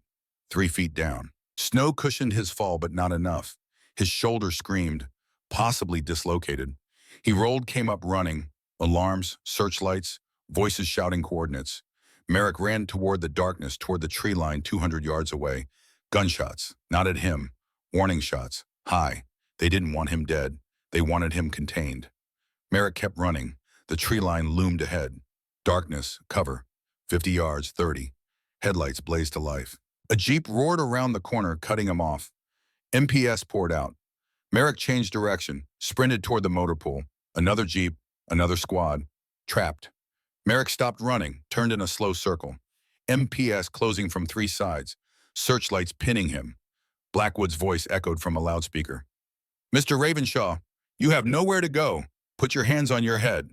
A: 3 feet down. Snow cushioned his fall, but not enough. His shoulder screamed, possibly dislocated. He rolled, came up running. Alarms, searchlights, voices shouting coordinates. Merrick ran toward the darkness, toward the tree line 200 yards away. Gunshots, not at him. Warning shots, high. They didn't want him dead. They wanted him contained. Merrick kept running. The tree line loomed ahead. Darkness, cover. 50 yards, 30. Headlights blazed to life. A Jeep roared around the corner, cutting him off. MPS poured out. Merrick changed direction, sprinted toward the motor pool. Another Jeep, another squad. Trapped. Merrick stopped running, turned in a slow circle. MPS closing from 3 sides. Searchlights pinning him. Blackwood's voice echoed from a loudspeaker. Mr. Ravenshaw, you have nowhere to go. Put your hands on your head.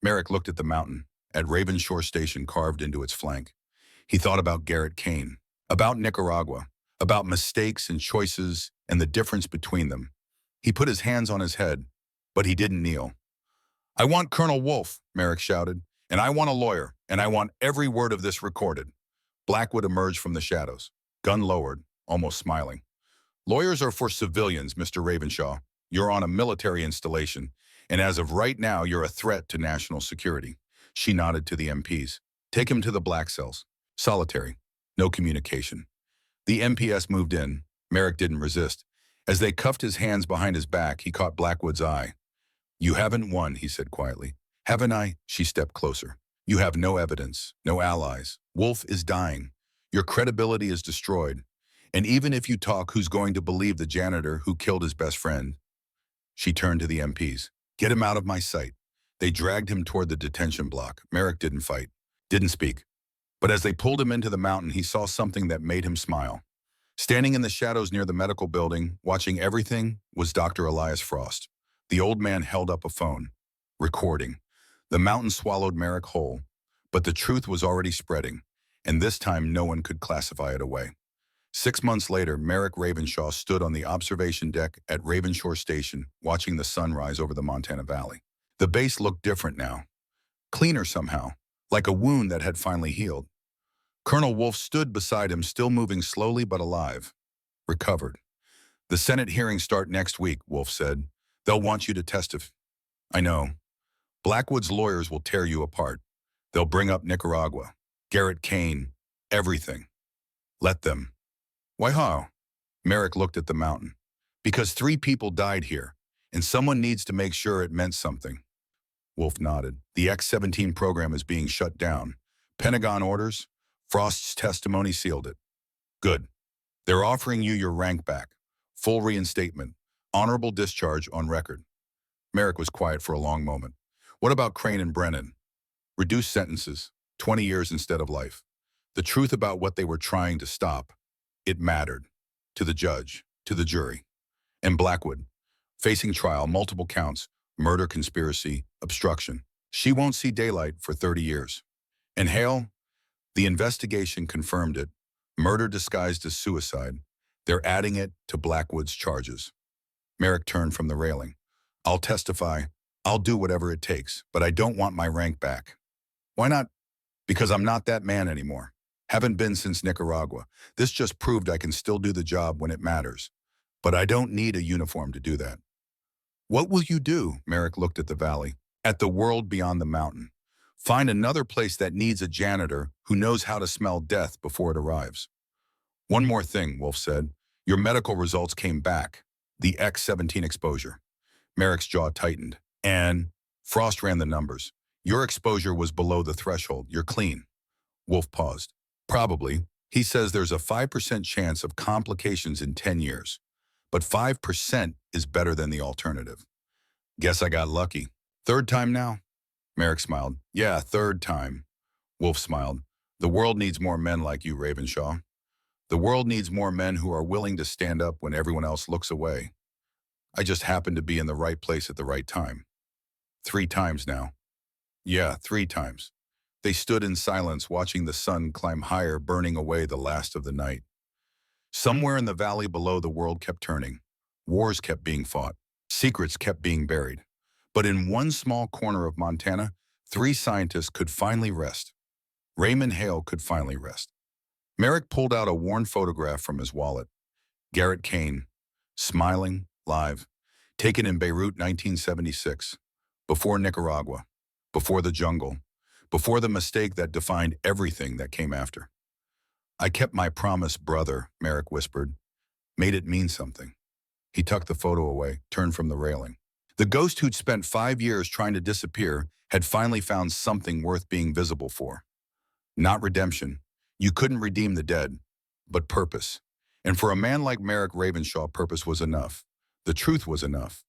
A: Merrick looked at the mountain, at Ravenshaw Station carved into its flank. He thought about Garrett Kane, about Nicaragua, about mistakes and choices and the difference between them. He put his hands on his head, but he didn't kneel. I want Colonel Wolfe, Merrick shouted, and I want a lawyer, and I want every word of this recorded. Blackwood emerged from the shadows, gun lowered, almost smiling. Lawyers are for civilians, Mr. Ravenshaw. You're on a military installation, and as of right now, you're a threat to national security. She nodded to the MPs. Take him to the black cells. Solitary. No communication. The MPS moved in. Merrick didn't resist. As they cuffed his hands behind his back, he caught Blackwood's eye. You haven't won, he said quietly. Haven't I? She stepped closer. You have no evidence, no allies. Wolfe is dying. Your credibility is destroyed. And even if you talk, who's going to believe the janitor who killed his best friend? She turned to the MPs. Get him out of my sight. They dragged him toward the detention block. Merrick didn't fight, didn't speak. But as they pulled him into the mountain, he saw something that made him smile. Standing in the shadows near the medical building, watching everything, was Dr. Elias Frost. The old man held up a phone. Recording. The mountain swallowed Merrick whole, but the truth was already spreading, and this time no one could classify it away. 6 months later, Merrick Ravenshaw stood on the observation deck at Ravenshaw Station, watching the sun rise over the Montana Valley. The base looked different now, cleaner somehow, like a wound that had finally healed. Colonel Wolfe stood beside him, still moving slowly but alive. Recovered. The Senate hearings start next week, Wolfe said. They'll want you to testify. I know. Blackwood's lawyers will tear you apart. They'll bring up Nicaragua, Garrett Kane, everything. Let them. Why how? Merrick looked at the mountain. Because 3 people died here, and someone needs to make sure it meant something. Wolfe nodded. The X-17 program is being shut down. Pentagon orders. Frost's testimony sealed it. Good. They're offering you your rank back. Full reinstatement. Honorable discharge on record. Merrick was quiet for a long moment. What about Crane and Brennan? Reduced sentences. 20 years instead of life. The truth about what they were trying to stop. It mattered. To the judge. To the jury. And Blackwood. Facing trial, multiple counts. Murder, conspiracy, obstruction. She won't see daylight for 30 years. And Hale? The investigation confirmed it. Murder disguised as suicide. They're adding it to Blackwood's charges. Merrick turned from the railing. I'll testify. I'll do whatever it takes, but I don't want my rank back. Why not? Because I'm not that man anymore. Haven't been since Nicaragua. This just proved I can still do the job when it matters. But I don't need a uniform to do that. What will you do? Merrick looked at the valley, at the world beyond the mountain. Find another place that needs a janitor who knows how to smell death before it arrives. One more thing, Wolfe said. Your medical results came back. The X-17 exposure. Merrick's jaw tightened. And Frost ran the numbers. Your exposure was below the threshold. You're clean. Wolf paused. Probably. He says there's a 5% chance of complications in 10 years. But 5% is better than the alternative. Guess I got lucky. Third time now? Merrick smiled. Yeah, third time. Wolf smiled. The world needs more men like you, Ravenshaw. The world needs more men who are willing to stand up when everyone else looks away. I just happened to be in the right place at the right time. 3 times now. Yeah, 3 times. They stood in silence, watching the sun climb higher, burning away the last of the night. Somewhere in the valley below, the world kept turning. Wars kept being fought. Secrets kept being buried. But in one small corner of Montana, 3 scientists could finally rest. Raymond Hale could finally rest. Merrick pulled out a worn photograph from his wallet. Garrett Kane, smiling, live, taken in Beirut, 1976, before Nicaragua, before the jungle, before the mistake that defined everything that came after. I kept my promise, brother, Merrick whispered. Made it mean something. He tucked the photo away, turned from the railing. The ghost who'd spent 5 years trying to disappear had finally found something worth being visible for. Not redemption. You couldn't redeem the dead, but purpose. And for a man like Merrick Ravenshaw, purpose was enough. The truth was enough.